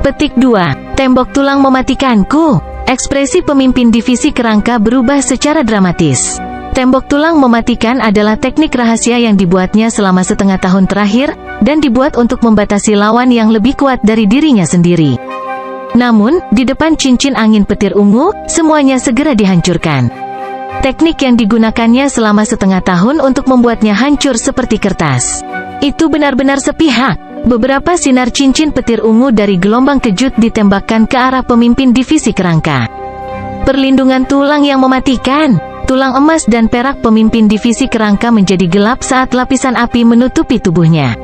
Petik 2. Tembok tulang mematikanku. Ekspresi pemimpin divisi kerangka berubah secara dramatis. Tembok tulang mematikan adalah teknik rahasia yang dibuatnya selama setengah tahun terakhir, dan dibuat untuk membatasi lawan yang lebih kuat dari dirinya sendiri. Namun, di depan cincin angin petir ungu, semuanya segera dihancurkan. Teknik yang digunakannya selama setengah tahun untuk membuatnya hancur seperti kertas. Itu benar-benar sepihak. Beberapa sinar cincin petir ungu dari gelombang kejut ditembakkan ke arah pemimpin divisi kerangka. Perlindungan tulang yang mematikan. Tulang emas dan perak pemimpin divisi kerangka menjadi gelap saat lapisan api menutupi tubuhnya.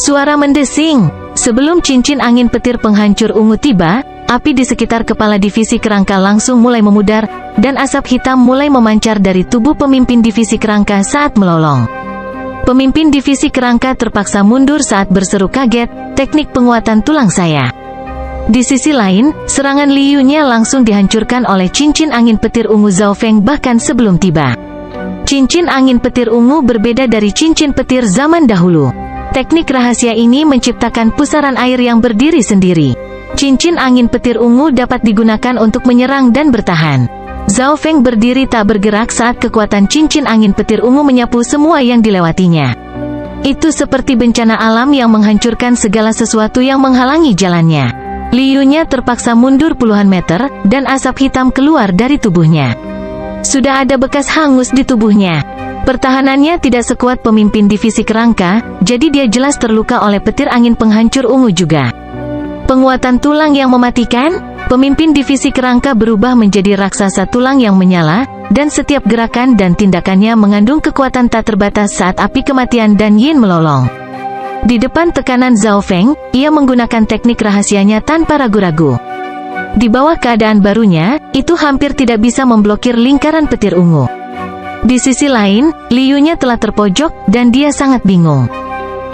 Suara mendesing. Sebelum cincin angin petir penghancur ungu tiba, api di sekitar kepala divisi kerangka langsung mulai memudar, dan asap hitam mulai memancar dari tubuh pemimpin divisi kerangka saat melolong. Pemimpin divisi kerangka terpaksa mundur saat berseru kaget, teknik penguatan tulang saya. Di sisi lain, serangan Liu-nya langsung dihancurkan oleh cincin angin petir ungu Zhao Feng bahkan sebelum tiba. Cincin angin petir ungu berbeda dari cincin petir zaman dahulu. Teknik rahasia ini menciptakan pusaran air yang berdiri sendiri. Cincin angin petir ungu dapat digunakan untuk menyerang dan bertahan. Zhao Feng berdiri tak bergerak saat kekuatan cincin angin petir ungu menyapu semua yang dilewatinya. Itu seperti bencana alam yang menghancurkan segala sesuatu yang menghalangi jalannya. Liu-nya terpaksa mundur puluhan meter, dan asap hitam keluar dari tubuhnya. Sudah ada bekas hangus di tubuhnya. Pertahanannya tidak sekuat pemimpin divisi kerangka, jadi dia jelas terluka oleh petir angin penghancur ungu juga. Penguatan tulang yang mematikan. Pemimpin divisi kerangka berubah menjadi raksasa tulang yang menyala, dan setiap gerakan dan tindakannya mengandung kekuatan tak terbatas saat api kematian dan yin melolong. Di depan tekanan Zhao Feng, ia menggunakan teknik rahasianya tanpa ragu-ragu. Di bawah keadaan barunya, itu hampir tidak bisa memblokir lingkaran petir ungu. Di sisi lain, Liu-nya telah terpojok, dan dia sangat bingung.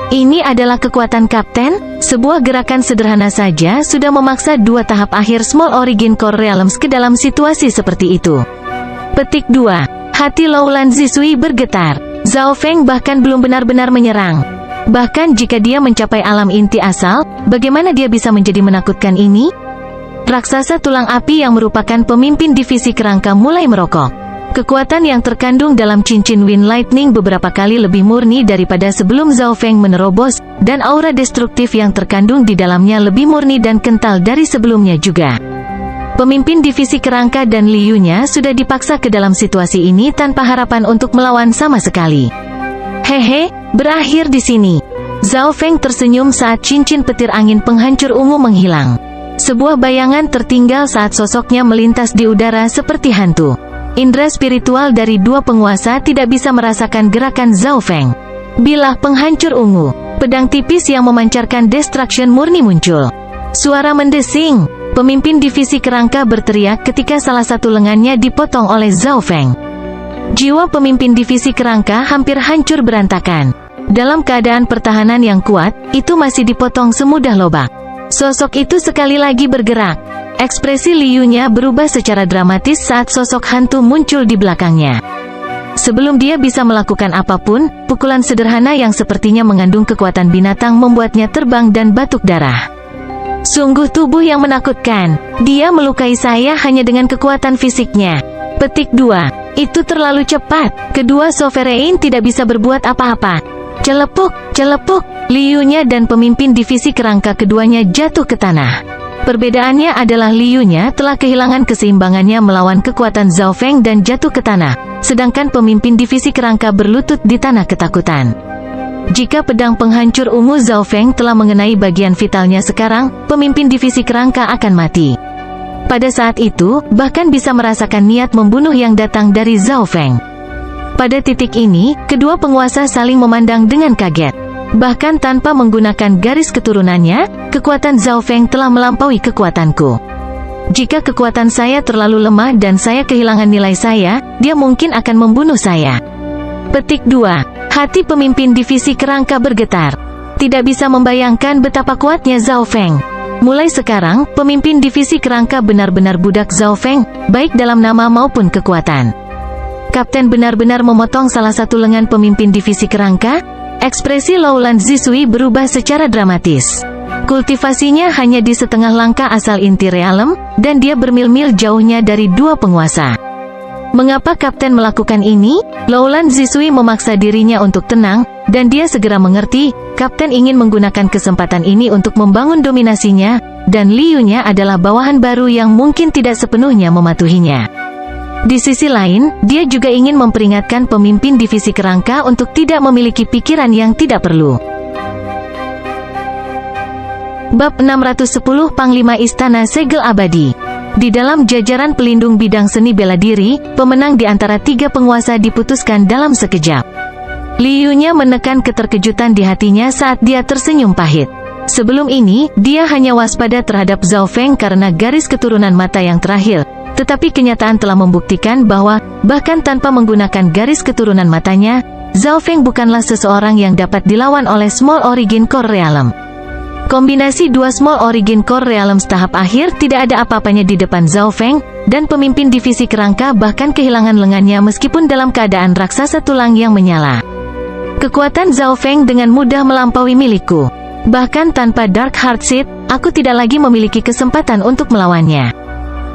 Ini adalah kekuatan kapten. Sebuah gerakan sederhana saja sudah memaksa dua tahap akhir Small Origin Core Realms ke dalam situasi seperti itu. Petik 2. Hati Laulan Zisui bergetar. Zhao Feng bahkan belum benar-benar menyerang. Bahkan jika dia mencapai alam inti asal, bagaimana dia bisa menjadi menakutkan ini? Raksasa tulang api yang merupakan pemimpin divisi kerangka mulai merokok. Kekuatan yang terkandung dalam cincin Wind Lightning beberapa kali lebih murni daripada sebelum Zhao Feng menerobos, dan aura destruktif yang terkandung di dalamnya lebih murni dan kental dari sebelumnya juga. Pemimpin divisi kerangka dan Liu-nya sudah dipaksa ke dalam situasi ini tanpa harapan untuk melawan sama sekali. Hehe, berakhir di sini. Zhao Feng tersenyum saat cincin petir angin penghancur ungu menghilang. Sebuah bayangan tertinggal saat sosoknya melintas di udara seperti hantu. Indera spiritual dari dua penguasa tidak bisa merasakan gerakan Zhao Feng. Bilah penghancur ungu. Pedang tipis yang memancarkan destruction murni muncul. Suara mendesing. Pemimpin divisi kerangka berteriak ketika salah satu lengannya dipotong oleh Zhao Feng. Jiwa pemimpin divisi kerangka hampir hancur berantakan. Dalam keadaan pertahanan yang kuat, itu masih dipotong semudah lobak. Sosok itu sekali lagi bergerak. Ekspresi Liu-nya berubah secara dramatis saat sosok hantu muncul di belakangnya. Sebelum dia bisa melakukan apapun, pukulan sederhana yang sepertinya mengandung kekuatan binatang membuatnya terbang dan batuk darah. Sungguh tubuh yang menakutkan. Dia melukai saya hanya dengan kekuatan fisiknya. Petik 2. Itu terlalu cepat. Kedua Sovereign tidak bisa berbuat apa-apa. Celepuk, celepuk. Liu-nya dan pemimpin divisi kerangka keduanya jatuh ke tanah. Perbedaannya adalah Liu-nya telah kehilangan keseimbangannya melawan kekuatan Zhao Feng dan jatuh ke tanah, sedangkan pemimpin divisi kerangka berlutut di tanah ketakutan. Jika pedang penghancur ungu Zhao Feng telah mengenai bagian vitalnya sekarang, pemimpin divisi kerangka akan mati. Pada saat itu, bahkan bisa merasakan niat membunuh yang datang dari Zhao Feng. Pada titik ini, kedua penguasa saling memandang dengan kaget. Bahkan tanpa menggunakan garis keturunannya, kekuatan Zhao Feng telah melampaui kekuatanku. Jika kekuatan saya terlalu lemah dan saya kehilangan nilai saya, dia mungkin akan membunuh saya. Petik 2. Hati pemimpin divisi kerangka bergetar. Tidak bisa membayangkan betapa kuatnya Zhao Feng. Mulai sekarang, pemimpin divisi kerangka benar-benar budak Zhao Feng, baik dalam nama maupun kekuatan. Kapten benar-benar memotong salah satu lengan pemimpin divisi kerangka. Ekspresi Laulan Zisui berubah secara dramatis. Kultivasinya hanya di setengah langkah asal inti realem, dan dia bermil-mil jauhnya dari dua penguasa. Mengapa Kapten melakukan ini? Laulan Zisui memaksa dirinya untuk tenang, dan dia segera mengerti, Kapten ingin menggunakan kesempatan ini untuk membangun dominasinya, dan Liu-nya adalah bawahan baru yang mungkin tidak sepenuhnya mematuhinya. Di sisi lain, dia juga ingin memperingatkan pemimpin divisi kerangka untuk tidak memiliki pikiran yang tidak perlu. Bab 610 Panglima Istana Segel Abadi. Di dalam jajaran pelindung bidang seni bela diri, pemenang di antara tiga penguasa diputuskan dalam sekejap. Liu-nya menekan keterkejutan di hatinya saat dia tersenyum pahit. Sebelum ini, dia hanya waspada terhadap Zhao Feng karena garis keturunan mata yang terakhir. Tetapi kenyataan telah membuktikan bahwa, bahkan tanpa menggunakan garis keturunan matanya, Zhao Feng bukanlah seseorang yang dapat dilawan oleh Small Origin Core Realm. Kombinasi dua Small Origin Core Realms tahap akhir tidak ada apa-apanya di depan Zhao Feng, dan pemimpin divisi kerangka bahkan kehilangan lengannya meskipun dalam keadaan raksasa tulang yang menyala. Kekuatan Zhao Feng dengan mudah melampaui milikku. Bahkan tanpa Dark Heart Seed, aku tidak lagi memiliki kesempatan untuk melawannya.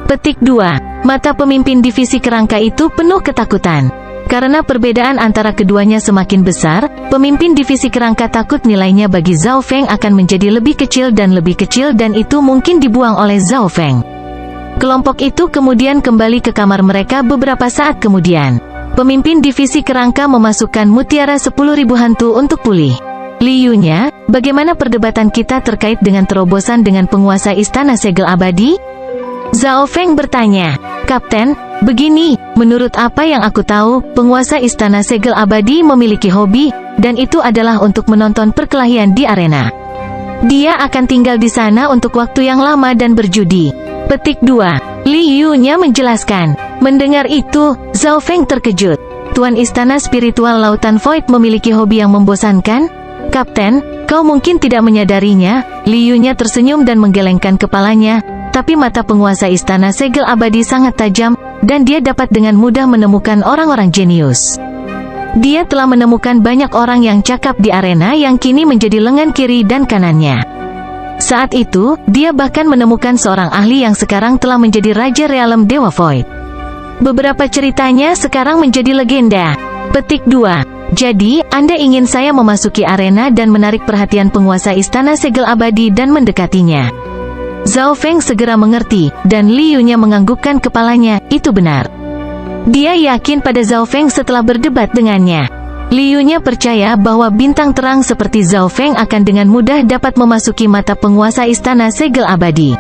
Petik 2. Mata pemimpin divisi kerangka itu penuh ketakutan. Karena perbedaan antara keduanya semakin besar, pemimpin divisi kerangka takut nilainya bagi Zhao Feng akan menjadi lebih kecil dan itu mungkin dibuang oleh Zhao Feng. Kelompok itu kemudian kembali ke kamar mereka beberapa saat kemudian. Pemimpin divisi kerangka memasukkan mutiara 10.000 hantu untuk pulih. Liu-nya, bagaimana perdebatan kita terkait dengan terobosan dengan penguasa Istana Segel Abadi? Zhao Feng bertanya. Kapten, begini, menurut apa yang aku tahu, penguasa Istana Segel Abadi memiliki hobi, dan itu adalah untuk menonton perkelahian di arena. Dia akan tinggal di sana untuk waktu yang lama dan berjudi. Petik 2. Liu-nya menjelaskan. Mendengar itu, Zhao Feng terkejut. Tuan Istana Spiritual Lautan Void memiliki hobi yang membosankan? Kapten, kau mungkin tidak menyadarinya. Liu-nya tersenyum dan menggelengkan kepalanya. Tapi mata penguasa Istana Segel Abadi sangat tajam, dan dia dapat dengan mudah menemukan orang-orang jenius. Dia telah menemukan banyak orang yang cakap di arena yang kini menjadi lengan kiri dan kanannya. Saat itu, dia bahkan menemukan seorang ahli yang sekarang telah menjadi Raja Realem Dewa Void. Beberapa ceritanya sekarang menjadi legenda. Petik 2. Jadi, Anda ingin saya memasuki arena dan menarik perhatian penguasa Istana Segel Abadi dan mendekatinya. Zhao Feng segera mengerti, dan Liu-nya menganggukkan kepalanya, itu benar. Dia yakin pada Zhao Feng setelah berdebat dengannya. Liu-nya percaya bahwa bintang terang seperti Zhao Feng akan dengan mudah dapat memasuki mata penguasa Istana Segel Abadi.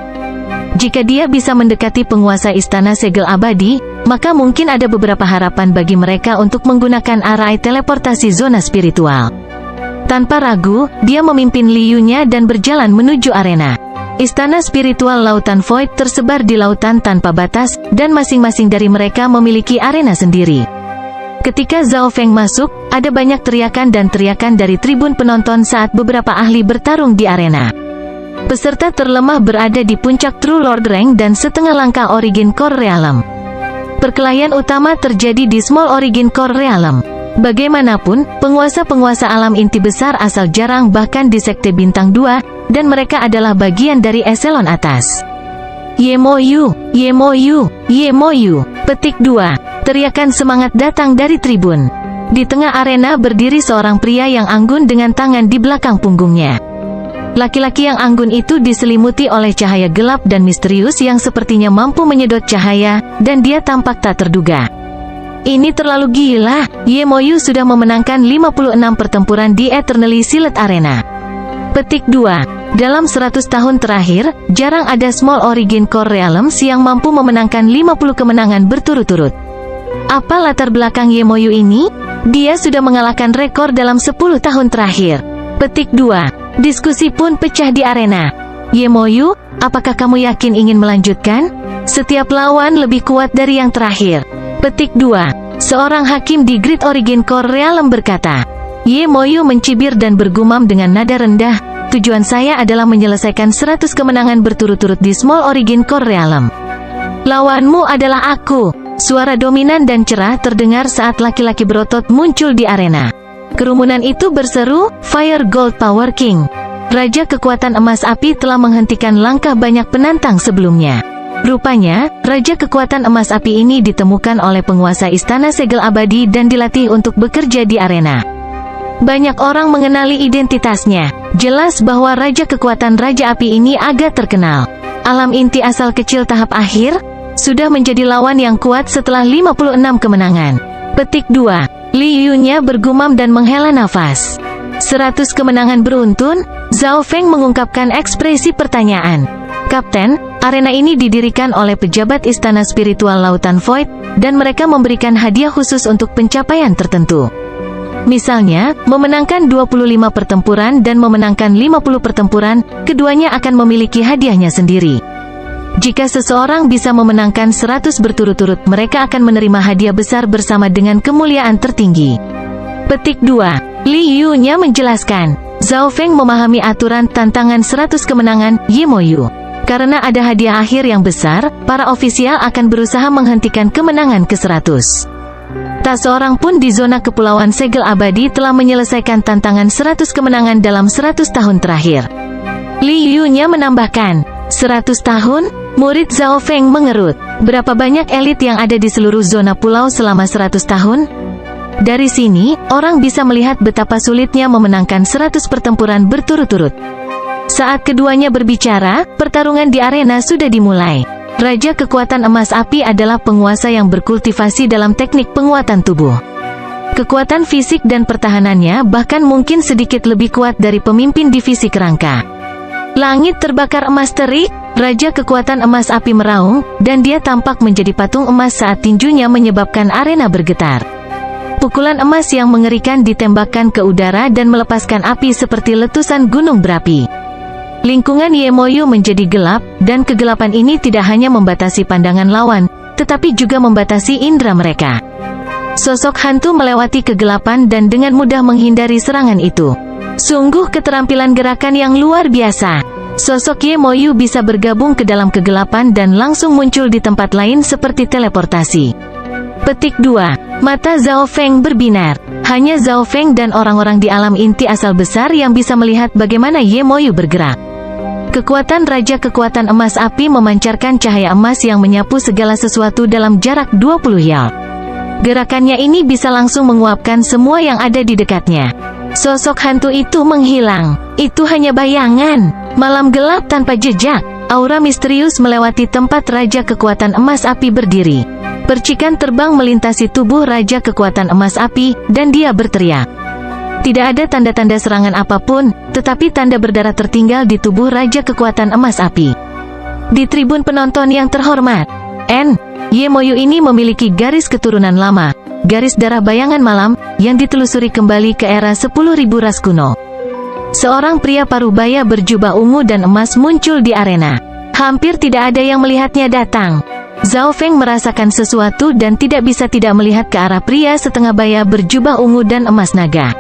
Jika dia bisa mendekati penguasa Istana Segel Abadi, maka mungkin ada beberapa harapan bagi mereka untuk menggunakan arai teleportasi zona spiritual. Tanpa ragu, dia memimpin Liu-nya dan berjalan menuju arena. Istana spiritual Lautan Void tersebar di lautan tanpa batas, dan masing-masing dari mereka memiliki arena sendiri. Ketika Zhao Feng masuk, ada banyak teriakan dan teriakan dari tribun penonton saat beberapa ahli bertarung di arena. Peserta terlemah berada di puncak True Lord Rank dan setengah langkah Origin Core Realm. Perkelahian utama terjadi di Small Origin Core Realm. Bagaimanapun, penguasa-penguasa alam inti besar asal jarang bahkan di Sekte Bintang 2, dan mereka adalah bagian dari eselon atas. Yemoyu, Yemoyu, Yemoyu. Petik 2. Teriakan semangat datang dari tribun. Di tengah arena berdiri seorang pria yang anggun dengan tangan di belakang punggungnya. Laki-laki yang anggun itu diselimuti oleh cahaya gelap dan misterius yang sepertinya mampu menyedot cahaya, dan dia tampak tak terduga. Ini terlalu gila. Yemoyu sudah memenangkan 56 pertempuran di Eternally Sealed Arena. Petik 2. Dalam 100 tahun terakhir, jarang ada Small Origin Core Realms yang mampu memenangkan 50 kemenangan berturut-turut. Apa latar belakang Yemoyu ini? Dia sudah mengalahkan rekor dalam 10 tahun terakhir. Petik 2. Diskusi pun pecah di arena. Yemoyu, apakah kamu yakin ingin melanjutkan? Setiap lawan lebih kuat dari yang terakhir. Petik 2. Seorang hakim di Great Origin Core Realm berkata. Yemoyu mencibir dan bergumam dengan nada rendah, tujuan saya adalah menyelesaikan 100 kemenangan berturut-turut di Small Origin Core Realm. Lawanmu adalah aku. Suara dominan dan cerah terdengar saat laki-laki berotot muncul di arena. Kerumunan itu berseru, Fire Gold Power King. Raja kekuatan emas api telah menghentikan langkah banyak penantang sebelumnya. Rupanya, Raja kekuatan emas api ini ditemukan oleh penguasa Istana Segel Abadi dan dilatih untuk bekerja di arena. Banyak orang mengenali identitasnya. Jelas bahwa Raja kekuatan Raja Api ini agak terkenal. Alam inti asal kecil tahap akhir, sudah menjadi lawan yang kuat setelah 56 kemenangan. Petik 2. Li Yunya bergumam dan menghela nafas. 100 kemenangan beruntun, Zhao Feng mengungkapkan ekspresi pertanyaan. Kapten, arena ini didirikan oleh pejabat Istana Spiritual Lautan Void, dan mereka memberikan hadiah khusus untuk pencapaian tertentu. Misalnya, memenangkan 25 pertempuran dan memenangkan 50 pertempuran, keduanya akan memiliki hadiahnya sendiri. Jika seseorang bisa memenangkan 100 berturut-turut, mereka akan menerima hadiah besar bersama dengan kemuliaan tertinggi. Petik 2. Li Yunya menjelaskan, Zhao Feng memahami aturan tantangan 100 kemenangan Yemoyu. Karena ada hadiah akhir yang besar, para ofisial akan berusaha menghentikan kemenangan ke-100. Tak seorang pun di zona Kepulauan Segel Abadi telah menyelesaikan tantangan 100 kemenangan dalam 100 tahun terakhir. Li Yunya menambahkan, 100 tahun? Murid Zhao Feng mengerut. Berapa banyak elit yang ada di seluruh zona pulau selama 100 tahun? Dari sini, orang bisa melihat betapa sulitnya memenangkan 100 pertempuran berturut-turut. Saat keduanya berbicara, pertarungan di arena sudah dimulai. Raja kekuatan emas api adalah penguasa yang berkultivasi dalam teknik penguatan tubuh. Kekuatan fisik dan pertahanannya bahkan mungkin sedikit lebih kuat dari pemimpin divisi kerangka. Langit terbakar emas terik, Raja kekuatan emas api meraung, dan dia tampak menjadi patung emas saat tinjunya menyebabkan arena bergetar. Pukulan emas yang mengerikan ditembakkan ke udara dan melepaskan api seperti letusan gunung berapi. Lingkungan Yemoyu menjadi gelap, dan kegelapan ini tidak hanya membatasi pandangan lawan, tetapi juga membatasi indera mereka. Sosok hantu melewati kegelapan dan dengan mudah menghindari serangan itu. Sungguh keterampilan gerakan yang luar biasa. Sosok Yemoyu bisa bergabung ke dalam kegelapan dan langsung muncul di tempat lain seperti teleportasi. Petik 2. Mata Zhao Feng berbinar. Hanya Zhao Feng dan orang-orang di alam inti asal besar yang bisa melihat bagaimana Yemoyu bergerak. Kekuatan Raja Kekuatan Emas Api memancarkan cahaya emas yang menyapu segala sesuatu dalam jarak 20 yard. Gerakannya ini bisa langsung menguapkan semua yang ada di dekatnya. Sosok hantu itu menghilang. Itu hanya bayangan. Malam gelap tanpa jejak. Aura misterius melewati tempat Raja Kekuatan Emas Api berdiri. Percikan terbang melintasi tubuh Raja Kekuatan Emas Api, dan dia berteriak. Tidak ada tanda-tanda serangan apapun, tetapi tanda berdarah tertinggal di tubuh Raja Kekuatan Emas Api. Di tribun penonton yang terhormat, Yemoyu ini memiliki garis keturunan lama, garis darah bayangan malam, yang ditelusuri kembali ke era 10.000 ras kuno. Seorang pria parubaya berjubah ungu dan emas muncul di arena. Hampir tidak ada yang melihatnya datang. Zhao Feng merasakan sesuatu dan tidak bisa tidak melihat ke arah pria setengah baya berjubah ungu dan emas naga.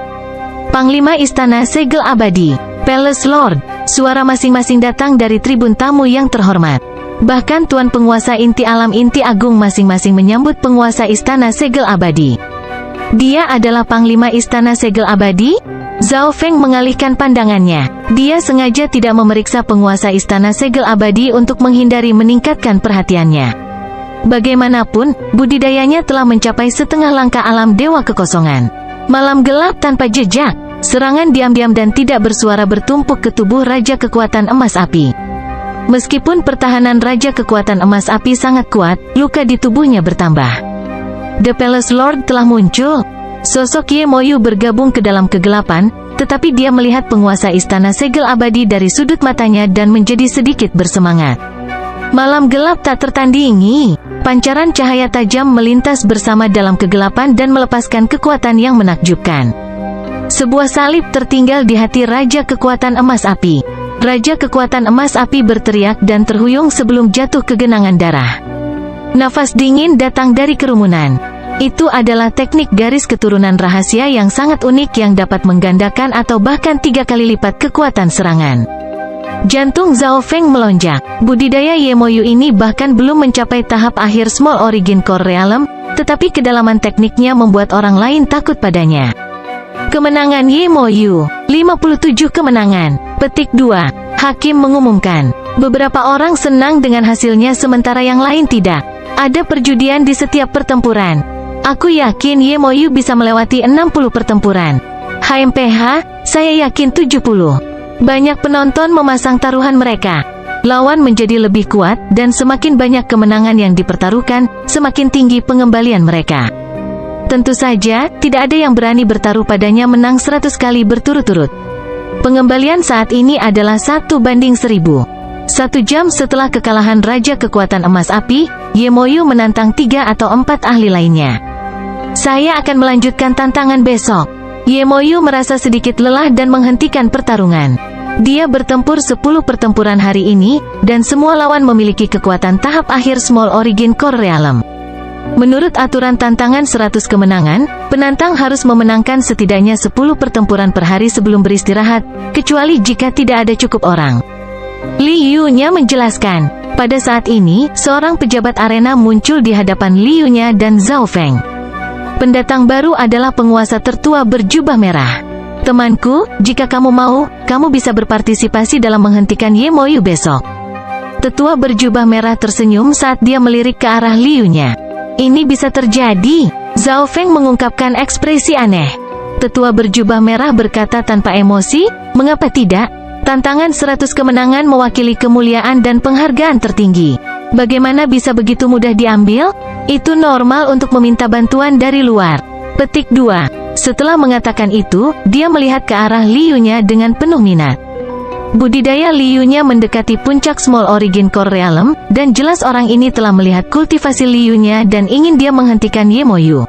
Panglima Istana Segel Abadi, Palace Lord, suara masing-masing datang dari tribun tamu yang terhormat. Bahkan Tuan Penguasa Inti Alam Inti Agung masing-masing menyambut Penguasa Istana Segel Abadi. Dia adalah Panglima Istana Segel Abadi? Zhao Feng mengalihkan pandangannya. Dia sengaja tidak memeriksa Penguasa Istana Segel Abadi untuk menghindari meningkatkan perhatiannya. Bagaimanapun, budidayanya telah mencapai setengah langkah alam Dewa Kekosongan. Malam gelap tanpa jejak, serangan diam-diam dan tidak bersuara bertumpuk ke tubuh Raja Kekuatan Emas Api. Meskipun pertahanan Raja Kekuatan Emas Api sangat kuat, luka di tubuhnya bertambah. The Palace Lord telah muncul. Sosok Ye Moyu bergabung ke dalam kegelapan, tetapi dia melihat penguasa istana segel abadi dari sudut matanya dan menjadi sedikit bersemangat. Malam gelap tak tertandingi. Pancaran cahaya tajam melintas bersama dalam kegelapan dan melepaskan kekuatan yang menakjubkan. Sebuah salib tertinggal di hati Raja Kekuatan Emas Api. Raja Kekuatan Emas Api berteriak dan terhuyung sebelum jatuh ke genangan darah. Nafas dingin datang dari kerumunan. Itu adalah teknik garis keturunan rahasia yang sangat unik yang dapat menggandakan atau bahkan 3 kali lipat kekuatan serangan. Jantung Zhao Feng melonjak. Budidaya Ye Moyu ini bahkan belum mencapai tahap akhir Small Origin Core Realm, tetapi kedalaman tekniknya membuat orang lain takut padanya. Kemenangan Ye Moyu, 57 kemenangan. Petik 2. Hakim mengumumkan. Beberapa orang senang dengan hasilnya sementara yang lain tidak. Ada perjudian di setiap pertempuran. Aku yakin Ye Moyu bisa melewati 60 pertempuran. HMPH, saya yakin 70. Banyak penonton memasang taruhan mereka. Lawan menjadi lebih kuat, dan semakin banyak kemenangan yang dipertaruhkan, semakin tinggi pengembalian mereka. Tentu saja, tidak ada yang berani bertaruh padanya menang 100 kali berturut-turut. Pengembalian saat ini adalah 1:1000. 1 jam setelah kekalahan Raja Kekuatan Emas Api, Ye Moyu menantang 3 atau 4 ahli lainnya. Saya akan melanjutkan tantangan besok. Ye Moyu merasa sedikit lelah dan menghentikan pertarungan. Dia bertempur 10 pertempuran hari ini, dan semua lawan memiliki kekuatan tahap akhir Small Origin Core Realm. Menurut aturan tantangan 100 kemenangan, penantang harus memenangkan setidaknya 10 pertempuran per hari sebelum beristirahat, kecuali jika tidak ada cukup orang. Li Yu-nya menjelaskan. Pada saat ini, seorang pejabat arena muncul di hadapan Li Yu-nya dan Zhao Feng. Pendatang baru adalah penguasa tertua berjubah merah. Temanku, jika kamu mau, kamu bisa berpartisipasi dalam menghentikan Ye Moyu besok. Tetua berjubah merah tersenyum saat dia melirik ke arah Li Yu-nya. Ini bisa terjadi. Zhao Feng mengungkapkan ekspresi aneh. Tetua berjubah merah berkata tanpa emosi, mengapa tidak? Tantangan 100 kemenangan mewakili kemuliaan dan penghargaan tertinggi. Bagaimana bisa begitu mudah diambil? Itu normal untuk meminta bantuan dari luar. Petik 2. Setelah mengatakan itu, dia melihat ke arah Li Yu-nya dengan penuh minat. Budidaya Li Yu-nya mendekati puncak Small Origin Core Realm, dan jelas orang ini telah melihat kultivasi Li Yu-nya dan ingin dia menghentikan Ye Moyu.